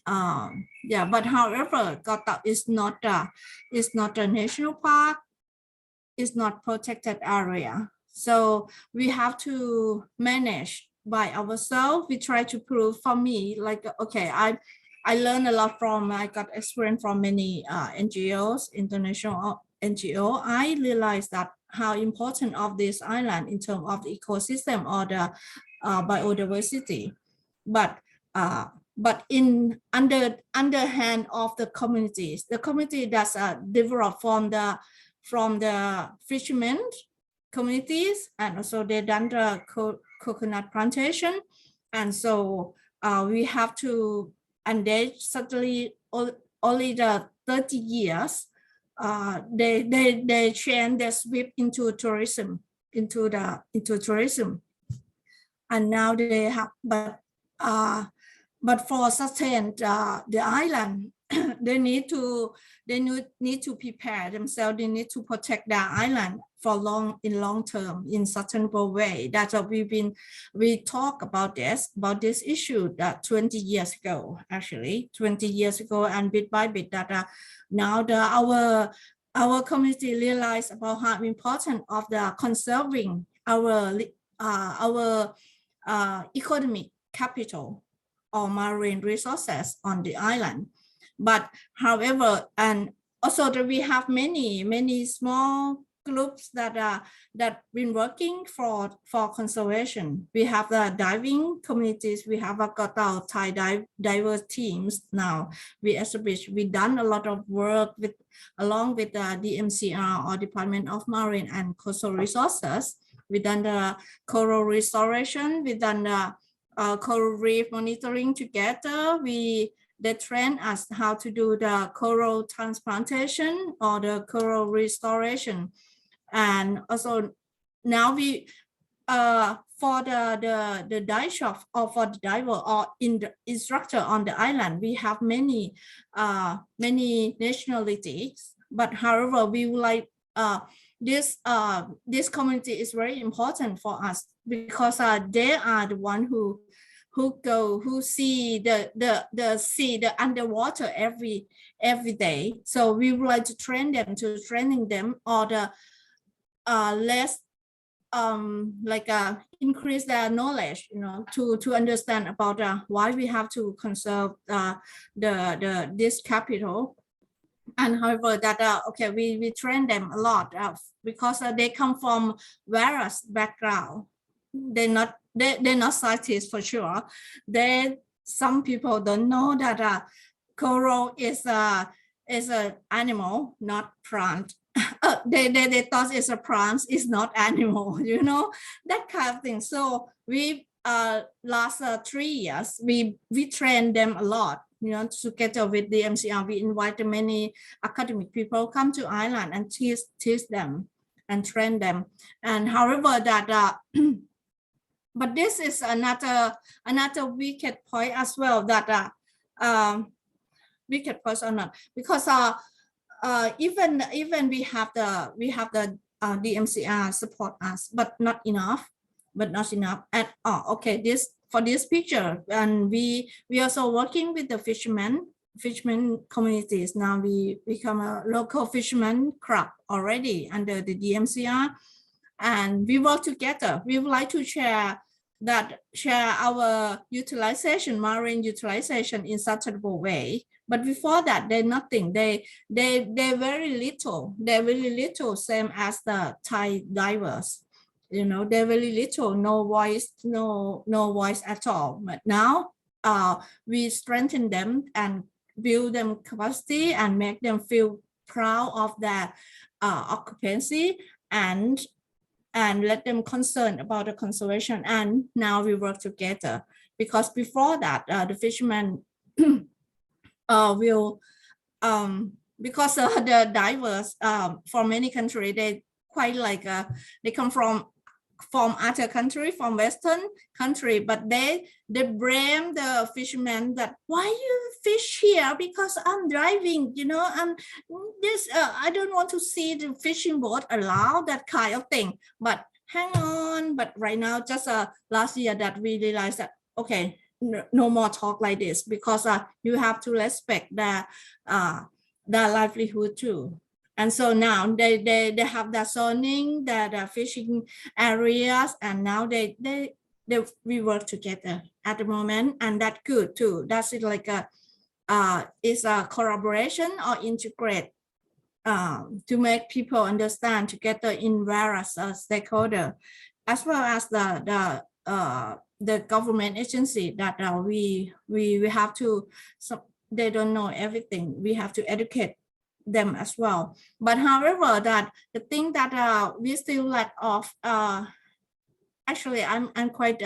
Yeah, but however, Koh Tao is not a national park. It's not protected area. So we have to manage by ourselves. We try to prove, for me, like, okay, I learned a lot from, I got experience from many NGOs, international NGO. I realized that how important of this island in terms of the ecosystem or the biodiversity. But in underhand of the communities, the community that's developed from the fishermen communities, and also they done the coconut plantation, and so we have to, and they certainly only the 30 years they change their sweep into tourism, into tourism, and now they have, but for sustain the island, they need to prepare themselves. They need to protect their island for long term in sustainable way. That's what we talk about this issue that 20 years ago, actually 20 years ago, and bit by bit that now our community realize about how important of the conserving our economic capital or marine resources on the island. But however, and also that we have many small groups that been working for conservation. We have the diving communities. We have a Koh Tao Thai diver teams now. We done a lot of work along with the DMCR or Department of Marine and Coastal Resources. We done the coral restoration. We done the coral reef monitoring together. They train us how to do the coral transplantation or the coral restoration. And also now we for the dive shop or for the diver or in the instructor on the island, we have many nationalities. But however, we would like this community is very important for us, because they are the one who see the sea, the underwater every day. So we would like to training them or the less increase their knowledge, to understand about why we have to conserve this capital. And however, that okay, we train them a lot because they come from various background. They're not scientists for sure. Some people don't know that coral is an animal, not plant. They thought it's a plant, it's not animal, that kind of thing. So we last 3 years, we trained them a lot. You know, together with the MCR, we invited many academic people come to Ireland and teach them and train them. And however, that but this is another wicked point as well, that wicked point or not, because even we have the DMCR support us, but not enough. And okay, for this picture, and we also working with the fishermen communities. Now we become a local fisherman club already under the DMCR, and we work together. We would like to share our utilization, marine utilization, in sustainable way. But before that, they're nothing. They're very little. They're really little, same as the Thai divers. You know, they're very little, no voice at all. But now we strengthen them and build them capacity and make them feel proud of their occupancy, and let them concerned about the conservation. And now we work together, because before that, the fishermen will because the divers from many countries, they quite like they come from other country, from Western country, but they blame the fishermen that why you fish here, because I'm driving, you know, and this I don't want to see the fishing boat allow that kind of thing. But hang on, but right now, just last year, that we realized that okay, no more talk like this, because you have to respect their livelihood too. And so now they have the zoning, the fishing areas, and now we work together at the moment, and that's good too. That's it, like it's a collaboration or integrate to make people understand together in various stakeholders, as well as the government agency that we have to. They don't know everything. We have to educate them as well. But however, that the thing that we still lack of, actually I'm quite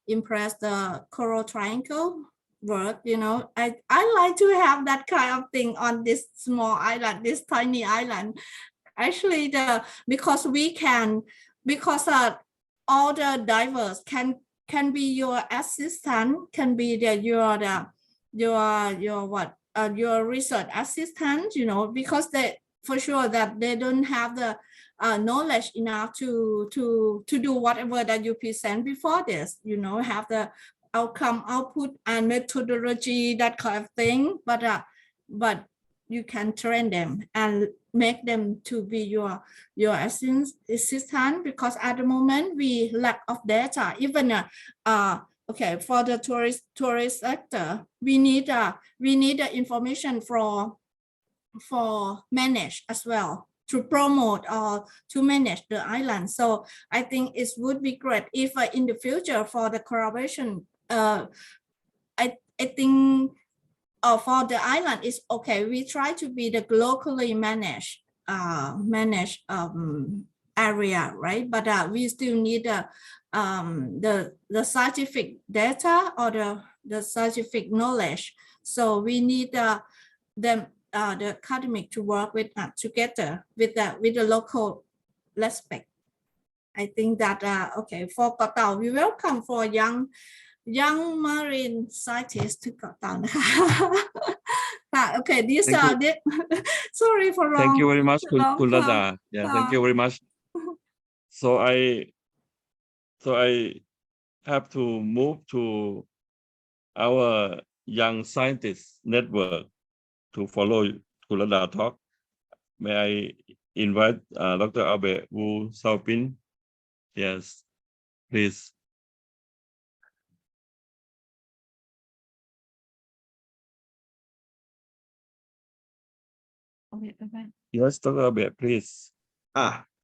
impressed the coral triangle work. You know, I like to have that kind of thing on this small island, this tiny island. Actually, because all the divers can be your assistant, can be your research assistant, you know, because they for sure that they don't have the knowledge enough to do whatever that you present before this, you know, have the output and methodology, that kind of thing. But you can train them and make them to be your assistant, because at the moment we lack of data. Even okay, for the tourist sector, we need the information for manage as well, to promote or to manage the island. So I think it would be great if in the future for the collaboration, I think for the island is okay. We try to be the locally managed area, right? But we still need the scientific data or the scientific knowledge. So we need the academic to work with together with the local respect. I think that okay, for Koh Tao, we welcome for young marine scientists to Koh Tao. Okay, these are the sorry for wrong. Thank you very much, Kulada. Yeah, thank you very much. So I have to move to our young scientists network to follow Kulada talk. May I invite Dr. Abe Wu Saopin? Yes, please. Yes, Dr. Abe, please.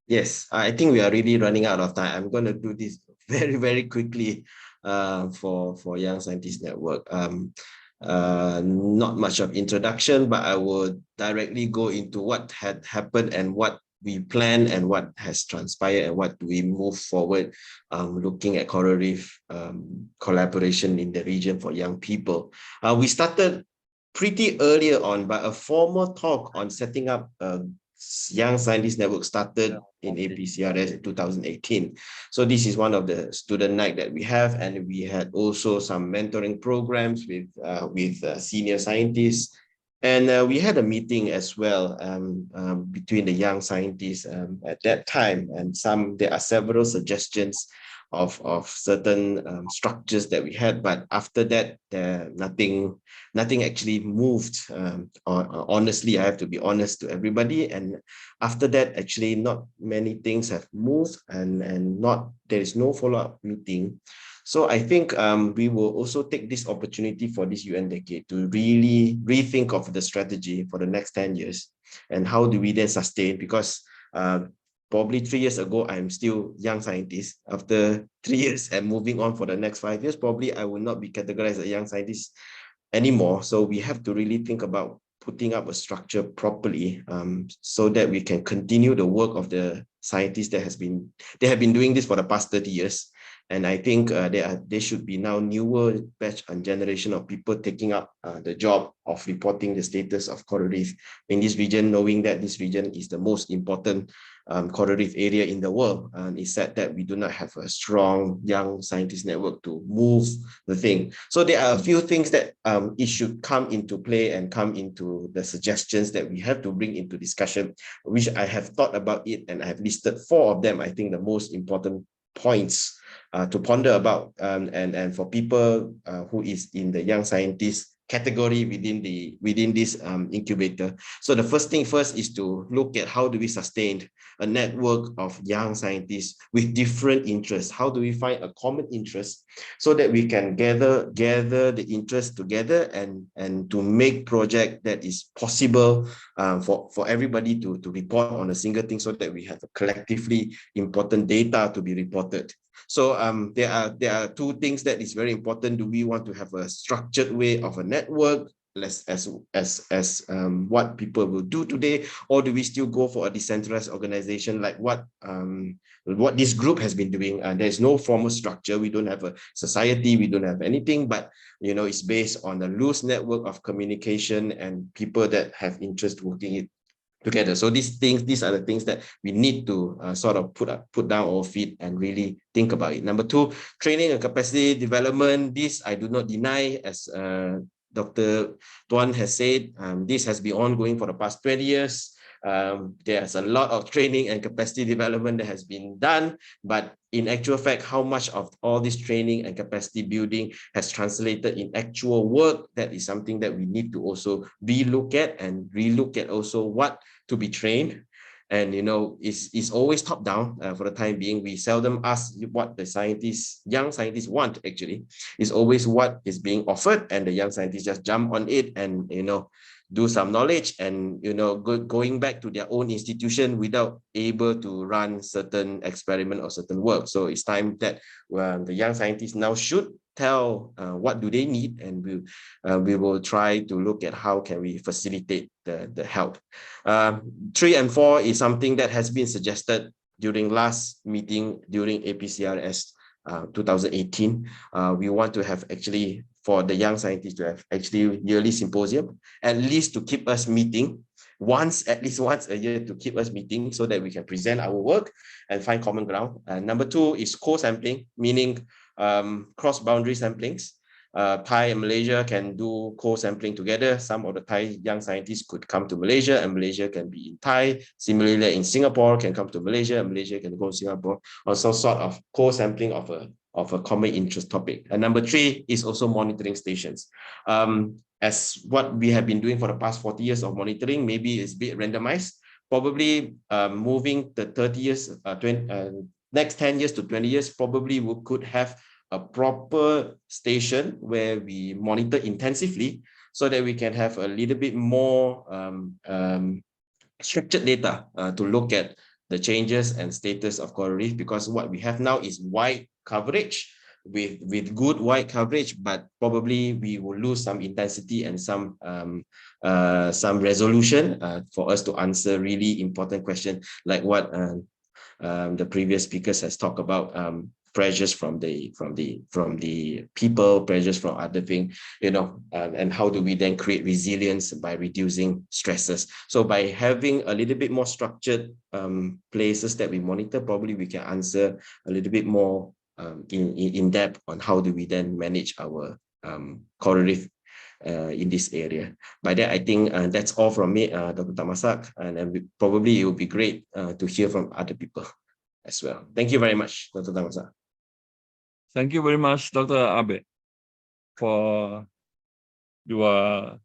Yes, I think we are really running out of time. I'm going to do this very, very quickly for Young Scientist Network. Not much of introduction, but I will directly go into what had happened and what we plan and what has transpired and what do we move forward, looking at coral reef collaboration in the region for young people. We started pretty earlier on, but a formal talk on setting up a Young Scientist Network started in APCRS in 2018. So this is one of the student night that we have, and we had also some mentoring programs with senior scientists. And we had a meeting as well between the young scientists at that time, and there are several suggestions of certain structures that we had, but after that, nothing actually moved. Honestly, I have to be honest to everybody. And after that, actually, not many things have moved, and there is no follow-up meeting. So I think we will also take this opportunity for this UN decade to really rethink of the strategy for the next 10 years and how do we then sustain, because probably 3 years ago, I'm still young scientist. After 3 years and moving on for the next 5 years, probably I will not be categorized as a young scientist anymore. So we have to really think about putting up a structure properly so that we can continue the work of the scientists that they have been doing this for the past 30 years. And I think there should be now newer batch and generation of people taking up the job of reporting the status of coral reef in this region, knowing that this region is the most important coral reef area in the world. And it's sad that we do not have a strong young scientist network to move the thing. So there are a few things that it should come into play and come into the suggestions that we have to bring into discussion, which I have thought about it, and I have listed 4 of them. I think the most important points to ponder about, and for people who is in the young scientist category within this incubator. So the first thing first is to look at how do we sustain a network of young scientists with different interests. How do we find a common interest so that we can gather the interest together and to make project that is possible for everybody to report on a single thing, so that we have a collectively important data to be reported. So there are 2 things that is very important. Do we want to have a structured way of a network, as what people will do today, or do we still go for a decentralized organization like what this group has been doing? There's no formal structure. We don't have a society. We don't have anything, but it's based on a loose network of communication and people that have interest working it together. So these are the things that we need to sort of put down our feet and really think about it. Number 2, training and capacity development. This I do not deny, as Dr. Tuan has said, this has been ongoing for the past 20 years. There's a lot of training and capacity development that has been done, but in actual fact, how much of all this training and capacity building has translated in actual work, that is something that we need to also relook at and relook at also what to be trained. And it's always top down for the time being. We seldom ask what the young scientists want. Actually, it's always what is being offered, and the young scientists just jump on it and do some knowledge and going back to their own institution without able to run certain experiment or certain work. So it's time that the young scientists now should tell what do they need, and we will try to look at how can we facilitate the help. 3 and 4 is something that has been suggested during last meeting during APCRS 2018. We want to have actually, for the young scientists, to have actually yearly symposium, at least to keep us meeting at least once a year, to keep us meeting so that we can present our work and find common ground. Number 2 is co-sampling, meaning cross-boundary samplings. Thai and Malaysia can do co-sampling together. Some of the Thai young scientists could come to Malaysia, and Malaysia can be in Thai. Similarly, in Singapore can come to Malaysia, and Malaysia can go to Singapore, or some sort of co-sampling of a common interest topic. And number 3 is also monitoring stations. As what we have been doing for the past 40 years of monitoring, maybe it's a bit randomized. Probably moving the 30 years, next 10 years to 20 years, probably we could have a proper station where we monitor intensively, so that we can have a little bit more structured data to look at the changes and status of coral reef, because what we have now is wide coverage, with good wide coverage, but probably we will lose some intensity and some resolution for us to answer really important questions like what the previous speakers has talked about, pressures from the people, pressures from other things, and how do we then create resilience by reducing stresses. So by having a little bit more structured places that we monitor, probably we can answer a little bit more in depth on how do we then manage our coral reef in this area. By that, I think that's all from me, Dr. Tamasak, and probably it would be great to hear from other people as well. Thank you very much, Dr. Tamasak. Thank you very much, Dr. Abe, for your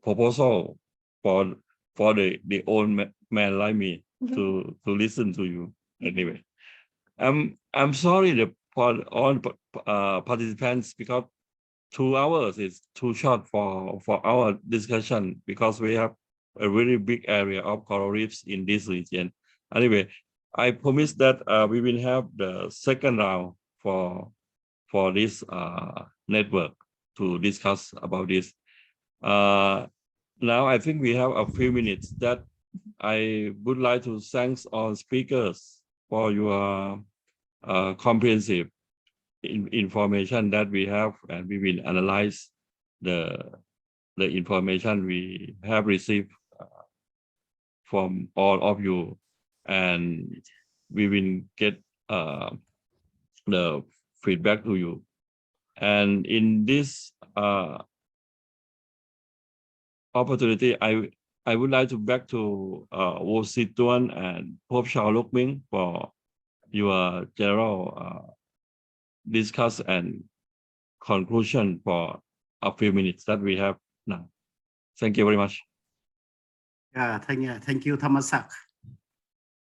proposal for the old man like me to listen to you. Anyway, I'm sorry for all participants, because 2 hours is too short for our discussion, because we have a really big area of coral reefs in this region. Anyway, I promise that we will have the second round for this network to discuss about this. Now I think we have a few minutes that I would like to thank all speakers for your comprehensive information that we have, and we will analyze the information we have received from all of you, and we will get the feedback to you. And in this opportunity, I would like to back to Wo Si Tuan and Pop Shao Luk Ming for your general discuss and conclusion for a few minutes that we have now. Thank you very much. Yeah, thank you, Tamasak.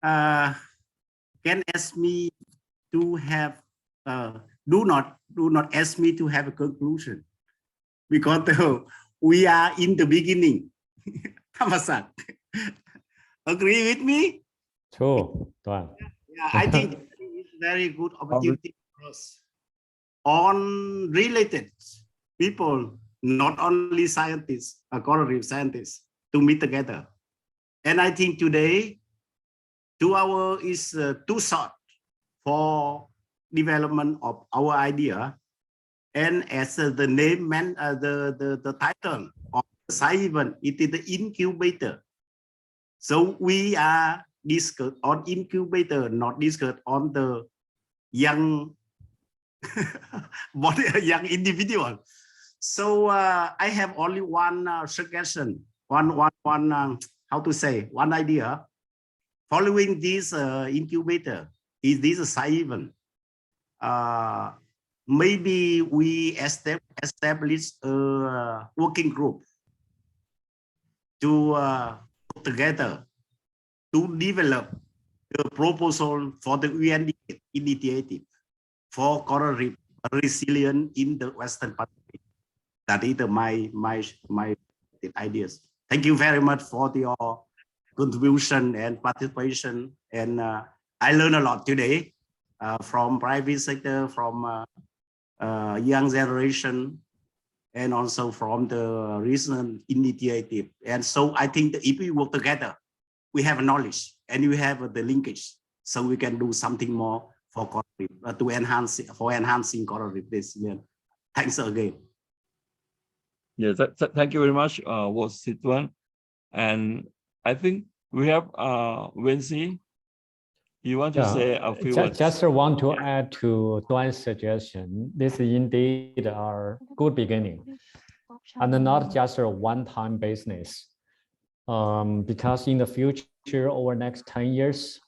Can ask me to have do not ask me to have a conclusion, because we are in the beginning. Tamasak, agree with me? Sure. Yeah, I think it's very good opportunity for us on related people, not only scientists, coral reef scientists, to meet together. And I think today 2 hours is too short for development of our idea. And as the name meant, the title of the assignment, it is the incubator. So we are discussed on incubator, not discussed on the young young individual. So I have only one suggestion, one how to say, one idea. Following this incubator is this assignment. Maybe we establish a working group to put together to develop the proposal for the UN initiative for coral reef resilience in the Western Pacific. That is my ideas. Thank you very much for your contribution and participation. And I learned a lot today from private sector, from young generation, and also from the recent initiative. And so I think that if we work together, we have knowledge and we have the linkage, so we can do something more for coral reef, to enhancing coral reef resilience. Thanks again. Yes, thank you very much, Wo Si Tuan. And I think we have Wensi. You want to say a few words? Just want to add to Duan's suggestion. This is indeed our good beginning, and not just a one-time business. Because in the future, over the next 10 years,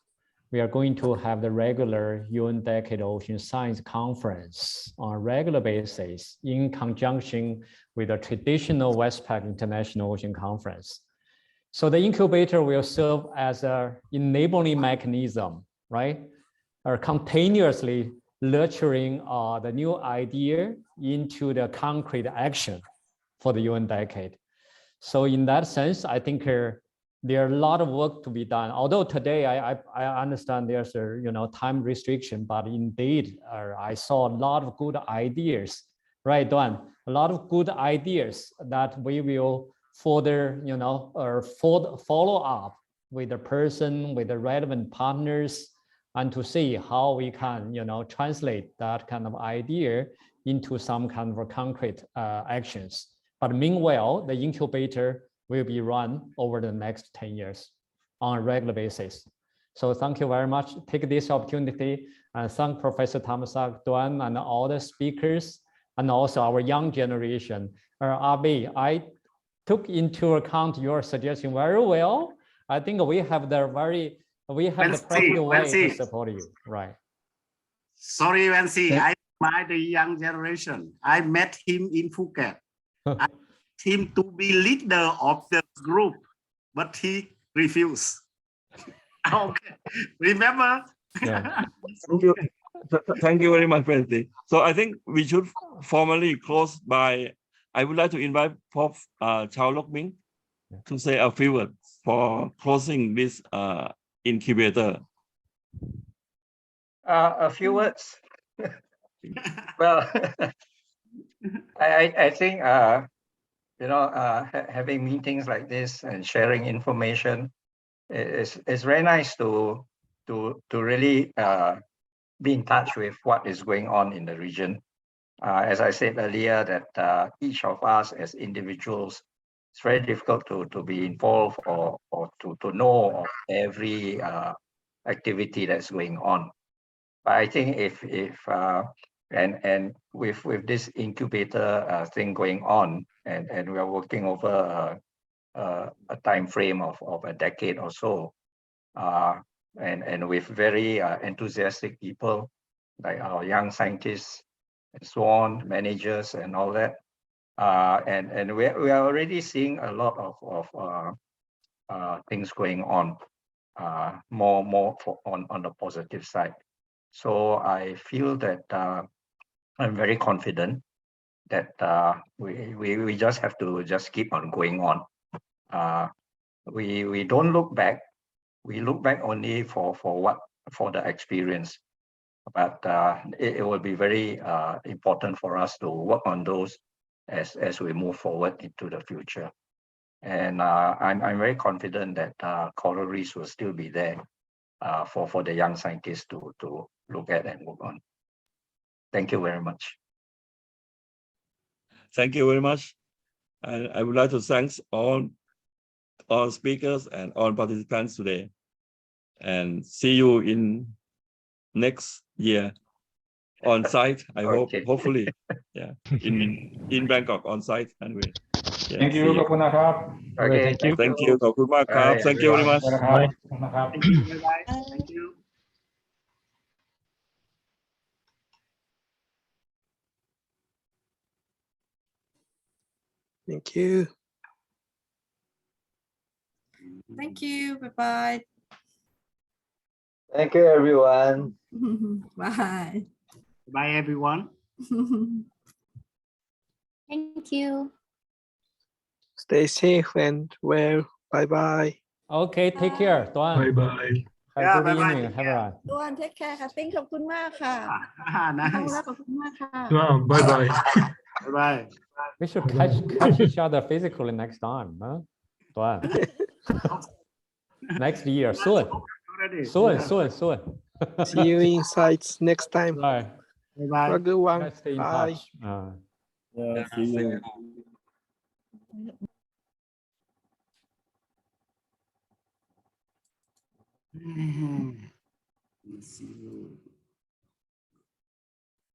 we are going to have the regular UN Decade Ocean Science Conference on a regular basis in conjunction with the traditional WESTPAC International Ocean Conference. So the incubator will serve as an enabling mechanism, right? Or continuously nurturing the new idea into the concrete action for the UN decade. So in that sense, I think there are a lot of work to be done. Although today I understand there's a time restriction, but indeed I saw a lot of good ideas, right, Duan? A lot of good ideas that we will further, follow up with the person, with the relevant partners, and to see how we can, translate that kind of idea into some kind of concrete actions. But meanwhile, the incubator will be run over the next 10 years on a regular basis. So thank you very much. Take this opportunity and thank Professor Thammasat, Duan, and all the speakers, and also our young generation. Abe, I took into account your suggestion very well. I think we have the practical way to support you, right? Sorry, Vancy, I admire the young generation. I met him in Phuket. I asked him to be leader of the group, but he refused. Okay, remember? Yeah. Thank you very much, Vancy. So I think we should formally close by, I would like to invite Prof. Chao Lok Ming to say a few words for closing this incubator. A few words. Well, I think having meetings like this and sharing information is very nice to really be in touch with what is going on in the region. As I said earlier, that each of us as individuals, it's very difficult to be involved or to know of every activity that's going on. But I think if and with this incubator thing going on, and we are working over a time frame of a decade or so, and with very enthusiastic people like our young scientists and so on, managers and all that, and we are already seeing a lot of things going on, more on the positive side. So I feel that I'm very confident that we just have to just keep on going on. We don't look back. We look back only for the experience, but it will be very important for us to work on those as we move forward into the future. And I'm very confident that coral reefs will still be there for the young scientists to look at and work on. Thank you very much. Thank you very much. And I would like to thank all speakers and all participants today. And see you in next year on site. I hope, hopefully, yeah, in Bangkok on site anyway. Yeah, thank you,ขอบคุณนะครับ Okay, thank you,ขอบคุณมากครับ Bye, thank you very much. Bye. Thank you, bye-bye. Thank you. Thank you. Thank you. Bye-bye. Thank you, everyone. Bye. Bye, everyone. Thank you. Stay safe and well. Bye-bye. Okay, take care, Duan. Bye-bye. Have Yeah, a good bye-bye. evening, everyone. ด้วน take care ค่ะ ติ้งขอบคุณมากค่ะ Nice. ขอบคุณมากค่ะ Bye-bye. Bye-bye. We should catch each other physically next time, huh? Duan. Next year, soon. Soon. See you inside next time. Bye. Bye-bye. Have a good one. Let's stay in Bye. touch. Yeah, see you. Let's see.